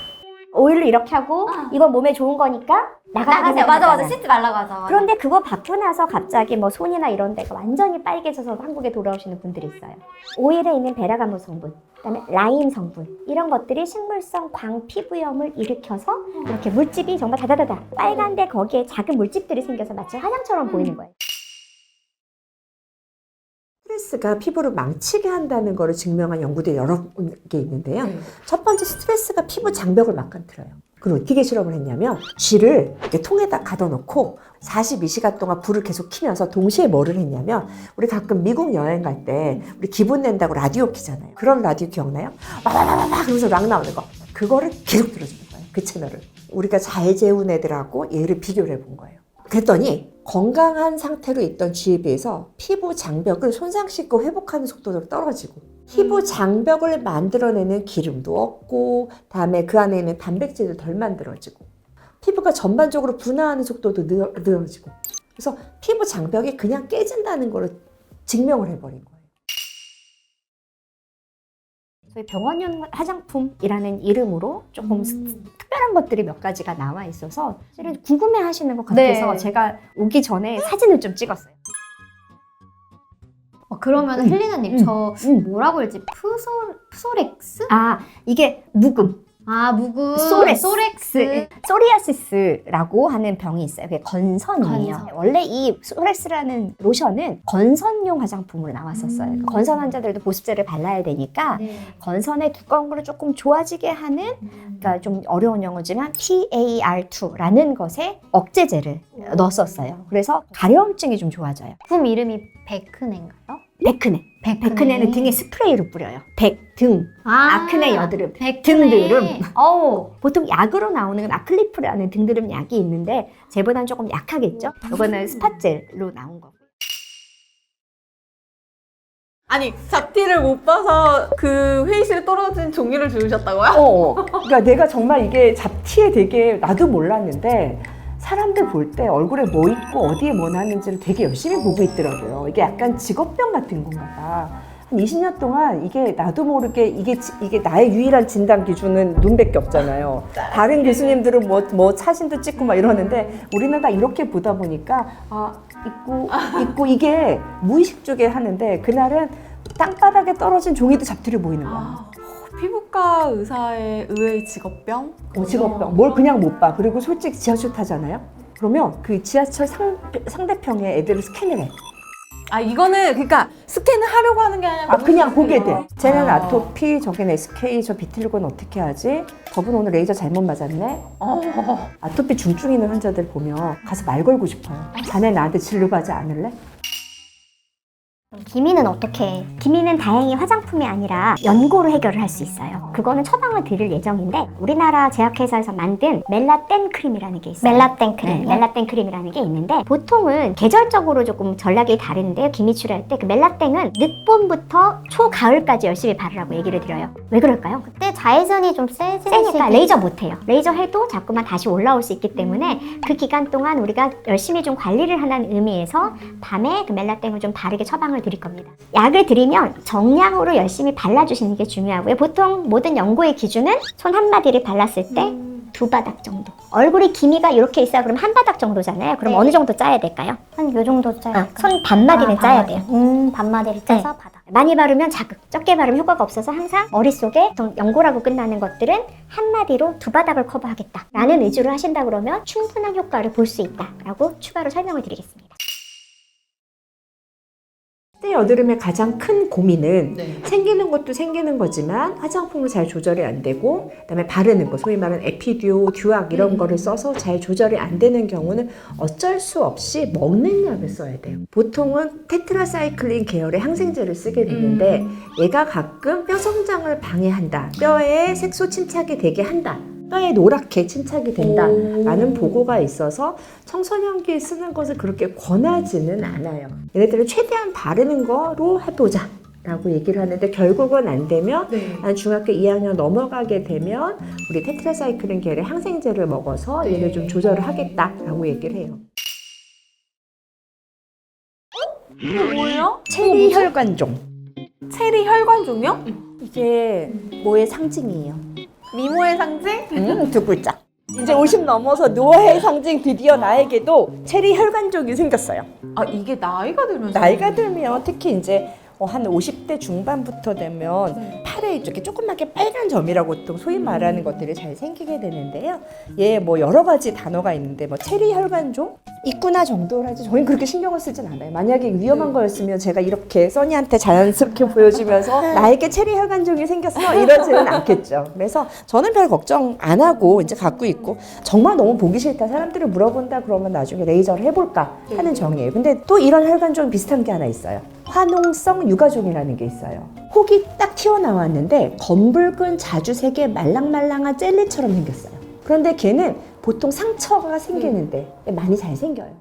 오일로 이렇게 하고 이건 몸에 좋은 거니까 나가세요. 맞아. 씻지 말라고 하죠. 그런데 그거 받고 나서 갑자기 뭐 손이나 이런 데가 완전히 빨개져서 한국에 돌아오시는 분들이 있어요. 오일에 있는 베라가못 성분, 그다음에 라임 성분 이런 것들이 식물성 광 피부염을 일으켜서 이렇게 물집이 정말 다다다다 빨간데 거기에 작은 물집들이 생겨서 마치 화장처럼 보이는 거예요. 스트레스가 피부를 망치게 한다는 것을 증명한 연구들이 여러 개 있는데요. 첫 번째 스트레스가 피부 장벽을 망가뜨려요. 그걸 어떻게 실험을 했냐면 쥐를 이렇게 통에다 가둬놓고 42시간 동안 불을 계속 켜면서 동시에 뭐를 했냐면 우리 가끔 미국 여행 갈 때 우리 기분 낸다고 라디오 켜잖아요. 그런 라디오 기억나요? 와와와와 그러면서 락 나오는 거. 그거를 계속 들어주는 거예요. 그 채널을. 우리가 잘 재운 애들하고 얘를 비교를 해본 거예요. 그랬더니 건강한 상태로 있던 쥐에 비해서 피부 장벽을 손상시키고 회복하는 속도도 떨어지고 피부 장벽을 만들어내는 기름도 없고 다음에 그 안에 있는 단백질도 덜 만들어지고 피부가 전반적으로 분화하는 속도도 늘어지고 그래서 피부 장벽이 그냥 깨진다는 걸 증명을 해버린 거예요. 저희 병원용 화장품이라는 이름으로 조금 특별한 것들이 몇 가지가 나와 있어서 사실은 궁금해 하시는 것 같아서 네. 제가 오기 전에 사진을 좀 찍었어요. 그러면 헬리나님 저 뭐라고 했지? 푸소렉스? 아, 이게 묵음. 아, 묵은 소렉스, 소리아시스라고 하는 병이 있어요. 그게 건선이에요. 건선. 원래 이 소렉스라는 로션은 건선용 화장품으로 나왔었어요. 그러니까 건선 환자들도 보습제를 발라야 되니까 건선의 두꺼운 거를 조금 좋아지게 하는, 그러니까 좀 어려운 용어지만 PAR2라는 것에 억제제를 넣었었어요. 그래서 가려움증이 좀 좋아져요. 제품 이름이 베크네인가요? 베크네. 베크네는 등에 스프레이로 뿌려요. 등. 아크네 여드름, 베크네. 등드름. 어우. 보통 약으로 나오는 건 아클리프라는 등드름 약이 있는데 쟤보다는 조금 약하겠죠? 이거는 스팟젤로 나온 거. 아니 잡티를 못 봐서 그 회의실에 떨어진 종이를 주우셨다고요? 그러니까 내가 정말 이게 잡티에 되게 나도 몰랐는데 사람들 볼 때 얼굴에 뭐 있고 어디에 뭐 나는지를 되게 열심히 보고 있더라고요. 이게 약간 직업병 같은 건가 봐. 한 20년 동안 이게 나도 모르게 이게 나의 유일한 진단 기준은 눈밖에 없잖아요. 다른 교수님들은 뭐 사진도 찍고 막 이러는데 우리는 다 이렇게 보다 보니까 있고 이게 무의식 중에 하는데 그날은 땅바닥에 떨어진 종이도 잡티를 보이는 거야. 피부과 의사의 의외의 직업병? 직업병. 뭘 그냥 못 봐. 그리고 솔직히 지하철 타잖아요. 그러면 그 지하철 상대평에 애들을 스캔을 해. 아 이거는 그러니까 스캔을 하려고 하는 게 아니라 그냥 보게 돼. 쟤는 아토피, 저긴 SK, 저 비틀고는 어떻게 하지? 저분 오늘 레이저 잘못 맞았네? 아토피 중증 있는 환자들 보면 가서 말 걸고 싶어요. 자네 나한테 진료받지 않을래? 기미는 어떻게 해? 기미는 다행히 화장품이 아니라 연고로 해결을 할 수 있어요. 그거는 처방을 드릴 예정인데 우리나라 제약회사에서 만든 멜라텐 크림이라는 게 있어요. 멜라텐 크림. 네, 멜라텐 크림이라는 게 있는데 보통은 계절적으로 조금 전략이 다른데요. 기미 치료할 때 그 멜라텐은 늦봄부터 초가을까지 열심히 바르라고 얘기를 드려요. 왜 그럴까요? 그때 자외선이 좀 세니까 레이저 못해요. 레이저 해도 자꾸만 다시 올라올 수 있기 때문에 그 기간 동안 우리가 열심히 좀 관리를 하는 의미에서 밤에 그 멜라텐을 좀 바르게 처방을 드릴 겁니다. 약을 드리면 정량으로 열심히 발라주시는 게 중요하고요. 보통 모든 연고의 기준은 손 한 마디를 발랐을 때 2바닥 정도. 얼굴이 기미가 이렇게 있어요. 그럼 한 바닥 정도잖아요. 그럼 어느 정도 짜야 될까요? 한 요 정도 짜야 손 반마디는 짜야 돼요. 반마디를 짜서 바닥. 많이 바르면 자극, 적게 바르면 효과가 없어서 항상 머릿속에 보통 연고라고 끝나는 것들은 한마디로 2바닥을 커버하겠다라는 의지로 하신다 그러면 충분한 효과를 볼 수 있다라고 추가로 설명을 드리겠습니다. 때 여드름의 가장 큰 고민은 생기는 것도 생기는 거지만 화장품을 잘 조절이 안 되고 그다음에 바르는 거 소위 말하는 에피듀오, 듀악 이런 거를 써서 잘 조절이 안 되는 경우는 어쩔 수 없이 먹는 약을 써야 돼요. 보통은 테트라사이클린 계열의 항생제를 쓰게 되는데 얘가 가끔 뼈 성장을 방해한다, 뼈에 색소 침착이 되게 한다, 뼈에 노랗게 침착이 된다라는 보고가 있어서 청소년기에 쓰는 것을 그렇게 권하지는 않아요. 얘네들을 최대한 바르는 거로 해보자 라고 얘기를 하는데 결국은 안 되면 한 중학교 2학년 넘어가게 되면 우리 테트라사이클린 계열의 항생제를 먹어서 얘를 좀 조절을 하겠다라고 얘기를 해요. 이게 뭐예요? 체리 혈관종. 체리 혈관종이요? 이게 뭐의 상징이에요? 미모의 상징? 두 글자. 이제 50 넘어서 노화의 상징 드디어 나에게도 체리 혈관종이 생겼어요. 아 이게 나이가 들면서 나이가 들면 특히 이제 한 50대 중반부터 되면 팔에 이렇게 조그맣게 빨간 점이라고 또 소위 말하는 것들이 잘 생기게 되는데요. 얘 뭐 여러 가지 단어가 있는데 뭐 체리 혈관종? 있구나 정도라지 저희는 그렇게 신경을 쓰진 않아요. 만약에 위험한 거였으면 제가 이렇게 써니한테 자연스럽게 보여주면서 나에게 체리 혈관종이 생겼어 이러지는 않겠죠. 그래서 저는 별 걱정 안 하고 이제 갖고 있고 정말 너무 보기 싫다 사람들이 물어본다 그러면 나중에 레이저를 해볼까 하는 정이에요. 근데 또 이런 혈관종 비슷한 게 하나 있어요. 화농성 유가종이라는 게 있어요. 혹이 딱 튀어나왔는데 검붉은 자주색의 말랑말랑한 젤리처럼 생겼어요. 그런데 걔는 보통 상처가 생기는데 많이 잘 생겨요.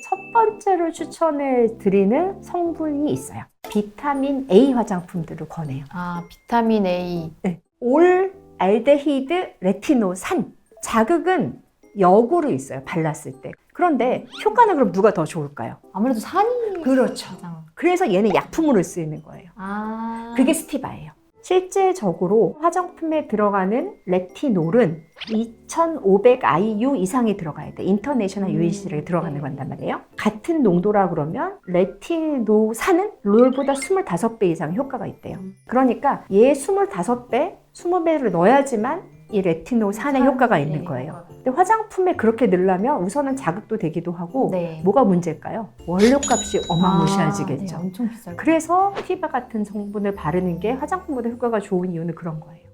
첫 번째로 추천해 드리는 성분이 있어요. 비타민 A 화장품들을 권해요. 아, 비타민 A. 네. 올 알데히드 레티노산. 자극은 역으로 있어요. 발랐을 때. 그런데 효과는 그럼 누가 더 좋을까요? 아무래도 산이 그렇죠. 가장. 그래서 얘는 약품으로 쓰이는 거예요. 아. 그게 스티바예요. 실제적으로 화장품에 들어가는 레티놀은 2500 IU 이상이 들어가야 돼. 인터내셔널 유니시에 들어가는 건단 말이에요. 같은 농도라 그러면 레티노산은 롤보다 25배 이상 효과가 있대요. 그러니까 얘 25배 20배를 넣어야지만 이 레티놀 산의 효과가 있는 거예요. 근데 화장품에 그렇게 넣으려면 우선은 자극도 되기도 하고 네. 뭐가 문제일까요? 원료값이 어마무시해지겠죠. 네, 엄청 비쌀 거. 그래서 피바 같은 성분을 바르는 게 화장품보다 효과가 좋은 이유는 그런 거예요.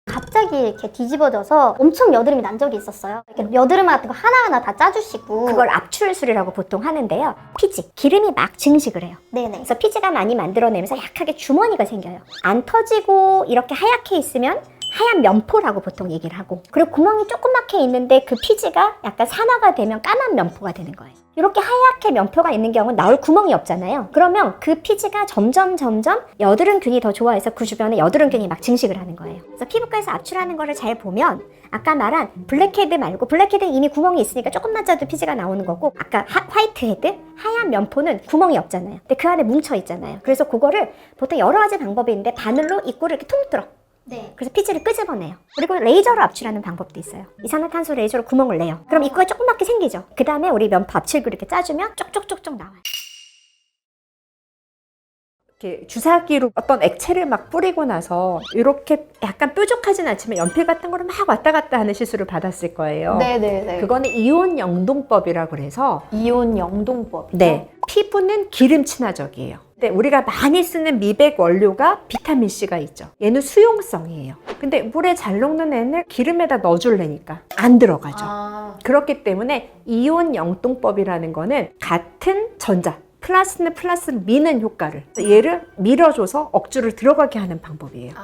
갑자기 이렇게 뒤집어져서 엄청 여드름이 난 적이 있었어요. 이렇게 여드름 같은 거 하나하나 다 짜주시고. 그걸 압출술이라고 보통 하는데요. 피지, 기름이 막 증식을 해요. 네네. 그래서 피지가 많이 만들어내면서 약하게 주머니가 생겨요. 안 터지고 이렇게 하얗게 있으면 하얀 면포라고 보통 얘기를 하고, 그리고 구멍이 조그맣게 있는데 그 피지가 약간 산화가 되면 까만 면포가 되는 거예요. 이렇게 하얗게 면포가 있는 경우는 나올 구멍이 없잖아요. 그러면 그 피지가 점점 여드름균이 더 좋아해서 그 주변에 여드름균이 막 증식을 하는 거예요. 그래서 피부과에서 압출하는 거를 잘 보면 아까 말한 블랙헤드 말고, 블랙헤드는 이미 구멍이 있으니까 조금만 짜도 피지가 나오는 거고, 아까 화이트헤드, 하얀 면포는 구멍이 없잖아요. 근데 그 안에 뭉쳐 있잖아요. 그래서 그거를 보통 여러 가지 방법이 있는데 바늘로 입구를 이렇게 통틀어. 네. 그래서 피지를 끄집어내요. 그리고 레이저로 압출하는 방법도 있어요. 이산화탄소 레이저로 구멍을 내요. 그럼 입구가 조그맣게 생기죠. 그 다음에 우리 면포 압출구 이렇게 짜주면 쪽쪽쪽쪽 나와요. 이렇게 주사기로 어떤 액체를 막 뿌리고 나서 이렇게 약간 뾰족하진 않지만 연필 같은 거를 막 왔다 갔다 하는 시술을 받았을 거예요. 네네네. 그거는 이온 영동법이라고 그래서 이온 영동법. 네, 피부는 기름 친화적이에요. 근데 우리가 많이 쓰는 미백 원료가 비타민C가 있죠. 얘는 수용성이에요. 근데 물에 잘 녹는 애는 기름에다 넣어줄래니까 안 들어가죠. 그렇기 때문에 이온 영동법이라는 거는 같은 전자, 플러스는 플러스를 미는 효과를, 얘를 밀어줘서 억지로 들어가게 하는 방법이에요.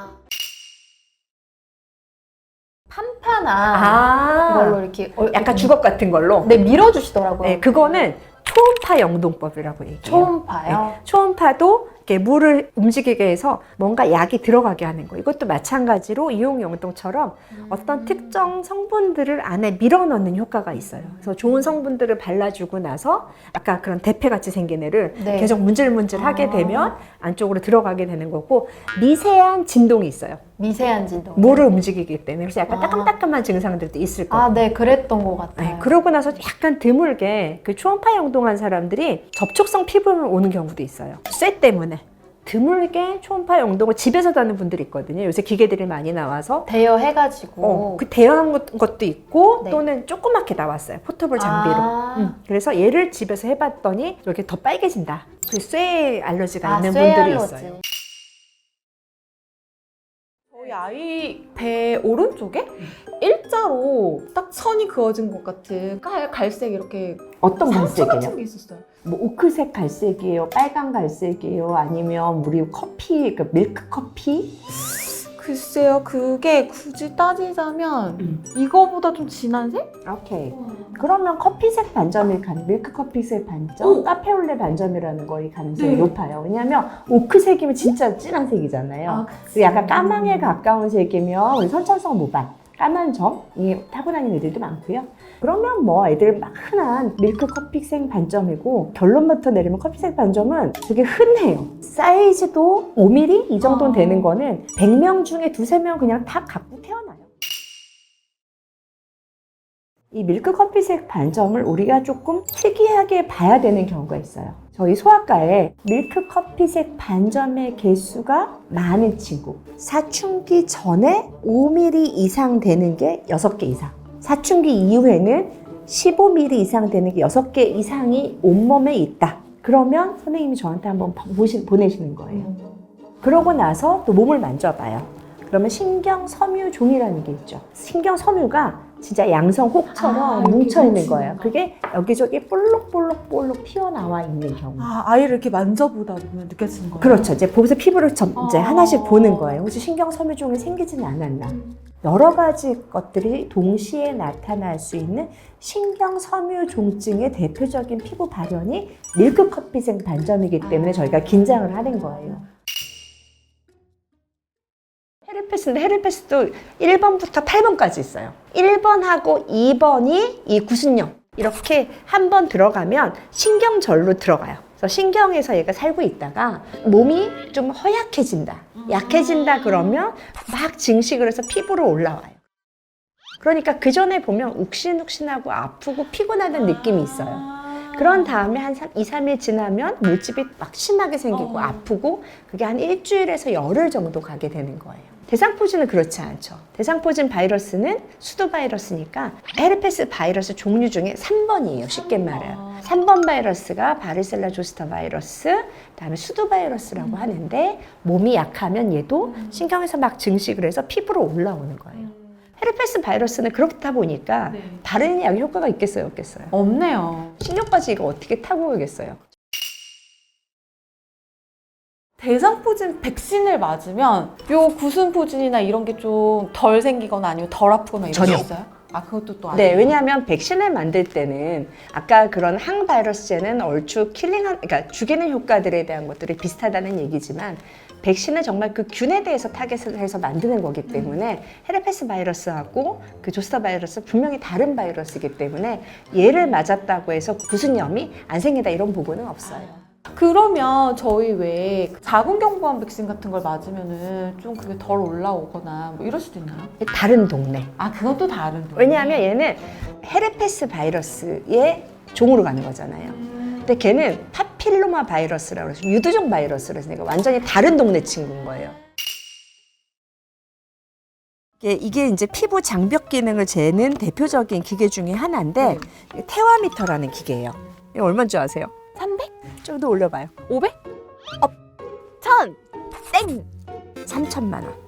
판파나 그걸로 이렇게 약간 주걱 같은 걸로. 네, 밀어주시더라고요. 네, 그거는 초음파 영동법이라고 얘기해요. 초음파요? 네, 초음파도 이렇게 물을 움직이게 해서 뭔가 약이 들어가게 하는 거. 이것도 마찬가지로 이온 영동처럼 어떤 특정 성분들을 안에 밀어넣는 효과가 있어요. 그래서 좋은 성분들을 발라주고 나서 아까 그런 대패같이 생긴 애를 네. 계속 문질문질하게 되면 안쪽으로 들어가게 되는 거고, 미세한 진동이 있어요. 미세한 진동. 물을 움직이기 때문에. 그래서 약간 따끔따끔한 증상들도 있을 거고. 아, 네, 그랬던 것 같아요. 네, 그러고 나서 약간 드물게 그 초음파 영동한 사람들이 접촉성 피부염을 오는 경우도 있어요. 쇠 때문에. 드물게 초음파 영동을 집에서도 하는 분들이 있거든요. 요새 기계들이 많이 나와서. 대여해가지고. 그 대여한 것도 있고 네. 또는 조그맣게 나왔어요. 포터블 장비로. 그래서 얘를 집에서 해봤더니 이렇게 더 빨개진다. 그 쇠 알러지가 있는 쇠 분들이 알러지. 있어요. 저희 아이 배 오른쪽에 일자로 딱 선이 그어진 것 같은 갈색 이렇게 어떤 상처 같은 갈색이에요? 게 있었어요. 뭐 오크색 갈색이에요? 빨간 갈색이에요? 아니면 우리 커피, 그 밀크 커피? 글쎄요, 그게 굳이 따지자면 이거보다 좀 진한 색? 오케이. 그러면 커피색 반점일 가능, 밀크 커피색 반점, 오. 카페올레 반점이라는 거의 가능성이 네. 높아요. 왜냐면 오크색이면 진짜 진한 색이잖아요. 그리고 약간 까망에 가까운 색이면 우리 선천성 모반, 까만 점이 타고다니는 애들도 많고요. 그러면 뭐 애들 막 흔한 밀크 커피색 반점이고, 결론부터 내리면 커피색 반점은 되게 흔해요. 사이즈도 5mm 이 정도는 되는 거는 100명 중에 2-3명 그냥 다 갖고 태어나요. 이 밀크 커피색 반점을 우리가 조금 특이하게 봐야 되는 경우가 있어요. 저희 소아과에 밀크 커피색 반점의 개수가 많은 친구, 사춘기 전에 5mm 이상 되는 게 6개 이상, 사춘기 이후에는 15mm 이상 되는 게 6개 이상이 온몸에 있다. 그러면 선생님이 저한테 한번 보내시는 거예요. 그러고 나서 또 몸을 만져봐요. 그러면 신경섬유종이라는 게 있죠. 신경섬유가 진짜 양성혹처럼 뭉쳐있는 거예요. 그게 여기저기 볼록볼록 튀어나와 있는 경우. 아이를 이렇게 만져보다 보면 느껴지는 거예요. 그렇죠. 이제 보면서 피부를 이제 하나씩 보는 거예요. 혹시 신경섬유종이 생기진 않았나. 여러 가지 것들이 동시에 나타날 수 있는 신경섬유종증의 대표적인 피부 발현이 밀크커피색 반점이기 때문에 저희가 긴장을 하는 거예요. 헤르페스인데 헤르페스도 1번부터 8번까지 있어요. 1번하고 2번이 이 구순염. 이렇게 한 번 들어가면 신경절로 들어가요. 그래서 신경에서 얘가 살고 있다가 몸이 좀 허약해진다, 약해진다 그러면 막 증식을 해서 피부로 올라와요. 그러니까 그 전에 보면 욱신욱신하고 아프고 피곤하다는 느낌이 있어요. 그런 다음에 한 2, 3일 지나면 물집이 막 심하게 생기고 아프고 그게 한 일주일에서 열흘 정도 가게 되는 거예요. 대상포진은 그렇지 않죠. 대상포진 바이러스는 수도 바이러스니까 헤르페스 바이러스 종류 중에 3번이에요. 쉽게 말해요. 3번 바이러스가 바르셀라 조스터 바이러스, 그다음에 수도 바이러스라고 하는데 몸이 약하면 얘도 신경에서 막 증식을 해서 피부로 올라오는 거예요. 헤르페스 바이러스는 그렇다 보니까 바르는 약이 효과가 있겠어요, 없겠어요? 없네요. 신경까지 이거 어떻게 타고 오겠어요? 대상포진 백신을 맞으면 요 구순포진이나 이런 게 좀 덜 생기거나 아니면 덜 아프거나 이런 게 전혀. 있어요? 아, 그것도 또 네, 아니에요? 왜냐하면 백신을 만들 때는 아까 그런 항바이러스제는 얼추 킬링한, 그러니까 죽이는 효과들에 대한 것들이 비슷하다는 얘기지만 백신은 정말 그 균에 대해서 타겟을 해서 만드는 거기 때문에 헤르페스 바이러스하고 그 조스터 바이러스 분명히 다른 바이러스이기 때문에 얘를 맞았다고 해서 구순염이 안 생긴다 이런 보고는 없어요. 그러면 저희 왜 자궁경부암 백신 같은 걸 맞으면은 좀 그게 덜 올라오거나 뭐 이럴 수도 있나요? 다른 동네. 아, 그건 또 다른 거. 왜냐하면 얘는 헤르페스 바이러스의 종으로 가는 거잖아요. 근데 걔는 파필로마 바이러스라고 해서 유두종 바이러스라서 그러니까 완전히 다른 동네 친구인 거예요. 이게 이제 피부 장벽 기능을 재는 대표적인 기계 중에 하나인데 테와미터라는 기계예요. 이거 얼마인 줄 아세요? 300? 좀 더 올려봐요. 500? 1000! 땡! 3천만 원.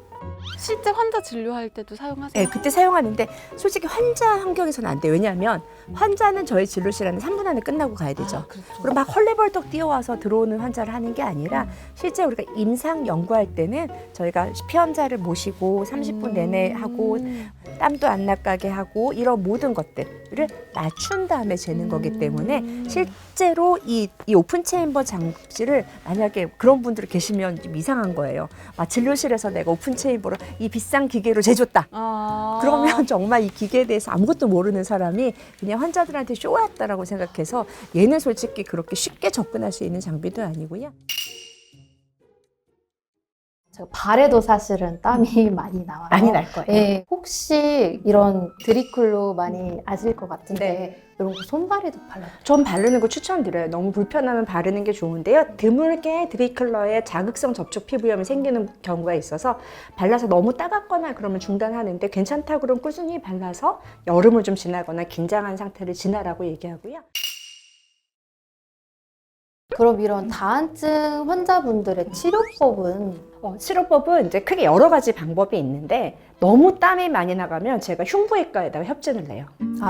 실제 환자 진료할 때도 사용하세요? 네, 그때 사용하는데 솔직히 환자 환경에서는 안 돼요. 왜냐하면 환자는 저희 진료실 안에 3분 안에 끝나고 가야 되죠. 아, 그렇죠. 그리고 막 헐레벌떡 뛰어와서 들어오는 환자를 하는 게 아니라 실제 우리가 임상 연구할 때는 저희가 피험자를 모시고 30분 내내 하고 땀도 안 나게 하고 이런 모든 것들을 맞춘 다음에 재는 거기 때문에 실제로 이 오픈 체인버 장치를 만약에 그런 분들이 계시면 좀 이상한 거예요. 진료실에서 내가 오픈 체인버로 이 비싼 기계로 재줬다. 그러면 정말 이 기계에 대해서 아무것도 모르는 사람이 그냥 환자들한테 쇼였다라고 생각해서 얘는 솔직히 그렇게 쉽게 접근할 수 있는 장비도 아니고요. 제가 발에도 사실은 땀이 많이 나와요. 많이 날 거예요. 네, 혹시 이런 드리클로 많이 아실 것 같은데 네. 이런 거 손발에도 발라요? 전 바르는 거 추천드려요. 너무 불편하면 바르는 게 좋은데요. 드물게 드리클러에 자극성 접촉 피부염이 생기는 경우가 있어서 발라서 너무 따갑거나 그러면 중단하는데 괜찮다 그러면 꾸준히 발라서 여름을 좀 지나거나 긴장한 상태를 지나라고 얘기하고요. 그럼 이런 다한증 환자분들의 치료법은 치료법은 이제 크게 여러 가지 방법이 있는데 너무 땀이 많이 나가면 제가 흉부외과에다가 협진을 내요.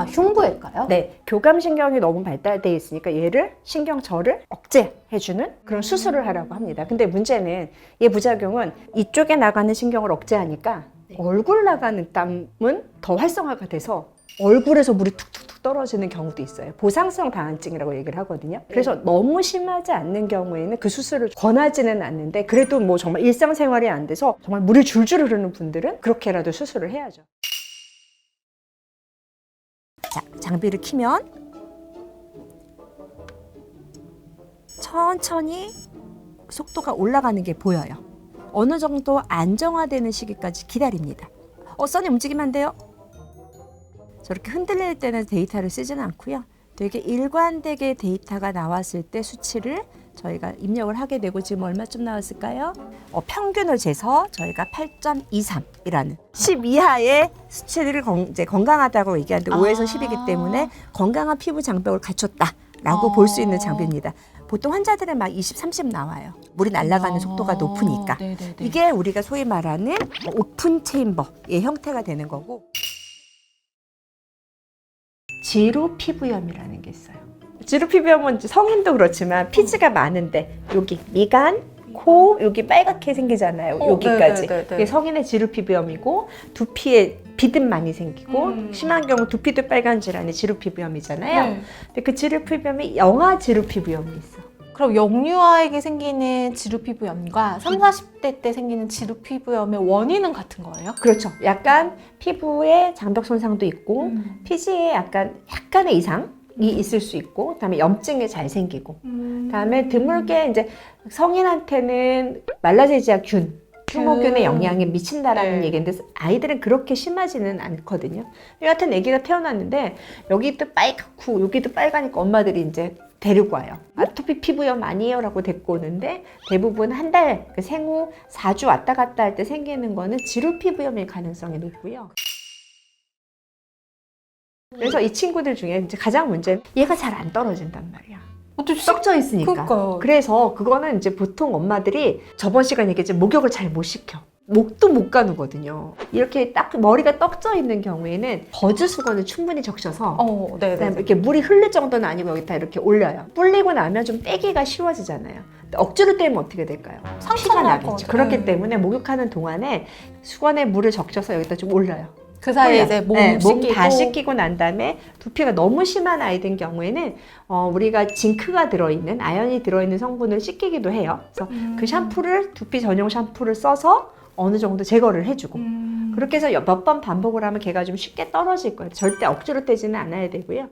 흉부외과요? 네, 교감신경이 너무 발달되어 있으니까 얘를 신경절을 억제해주는 그런 수술을 하라고 합니다. 근데 문제는 얘 부작용은 이쪽에 나가는 신경을 억제하니까 얼굴 나가는 땀은 더 활성화가 돼서 얼굴에서 물이 툭툭툭 떨어지는 경우도 있어요. 보상성 다한증이라고 얘기를 하거든요. 그래서 너무 심하지 않는 경우에는 그 수술을 권하지는 않는데 그래도 뭐 정말 일상생활이 안 돼서 정말 물이 줄줄 흐르는 분들은 그렇게라도 수술을 해야죠. 자, 장비를 키면 천천히 속도가 올라가는 게 보여요. 어느 정도 안정화되는 시기까지 기다립니다. 써니 움직이면 안 돼요. 저렇게 흔들릴 때는 데이터를 쓰지는 않고요. 되게 일관되게 데이터가 나왔을 때 수치를 저희가 입력을 하게 되고 지금 얼마쯤 나왔을까요? 평균을 재서 저희가 8.23이라는 10 이하의 수치를 이제 건강하다고 얘기하는데 5에서 10이기 때문에 건강한 피부 장벽을 갖췄다라고 볼 수 있는 장비입니다. 보통 환자들은 막 20, 30 나와요. 물이 날아가는 속도가 높으니까. 네네네. 이게 우리가 소위 말하는 오픈 체인버의 형태가 되는 거고 지루 피부염이라는 게 있어요. 지루 피부염은 성인도 그렇지만 피지가 많은데 여기 미간, 코, 여기 빨갛게 생기잖아요. 여기까지. 네네네네. 이게 성인의 지루 피부염이고 두피에 비듬 많이 생기고 심한 경우 두피도 빨간 질환이 지루 피부염이잖아요. 네. 근데 그 지루 피부염이 영아 지루 피부염이 있어. 그럼 영유아에게 생기는 지루 피부염과 30, 40대 때 생기는 지루 피부염의 원인은 같은 거예요? 그렇죠. 약간 피부에 장벽 손상도 있고 피지에 약간의 이상이 있을 수 있고 그다음에 염증이 잘 생기고 그다음에 드물게 이제 성인한테는 말라세지아 흉어균의 영향이 미친다라는 네. 얘기인데 아이들은 그렇게 심하지는 않거든요. 여하튼 아기가 태어났는데 여기도 빨갛고 여기도 빨가니까 엄마들이 이제 데리고 와요. 아토피 피부염 아니에요? 라고 데리고 오는데 대부분 한 달, 그 생후 4주 왔다 갔다 할 때 생기는 거는 지루 피부염일 가능성이 높고요. 그래서 이 친구들 중에 이제 가장 문제는 얘가 잘 안 떨어진단 말이야. 어떻게 썩져 있으니까. 그러니까요. 그래서 그거는 이제 보통 엄마들이 저번 시간에 얘기했지만 목욕을 잘 못 시켜. 목도 못 가누거든요. 이렇게 딱 머리가 떡져 있는 경우에는 버즈 수건을 충분히 적셔서 네, 그다음에 이렇게 물이 흘릴 정도는 아니고 여기다 이렇게 올려요. 불리고 나면 좀 떼기가 쉬워지잖아요. 억지로 떼면 어떻게 될까요? 피가 나겠죠. 그렇기 때문에 목욕하는 동안에 수건에 물을 적셔서 여기다 좀 올려요. 그 사이에 올려. 이제 몸 네, 씻기고. 몸 다 씻기고 난 다음에 두피가 너무 심한 아이들 경우에는 우리가 징크가 들어있는 아연이 들어있는 성분을 씻기기도 해요. 그래서 그 샴푸를 두피 전용 샴푸를 써서 어느 정도 제거를 해주고 그렇게 해서 몇 번 반복을 하면 걔가 좀 쉽게 떨어질 거예요. 절대 억지로 떼지는 않아야 되고요.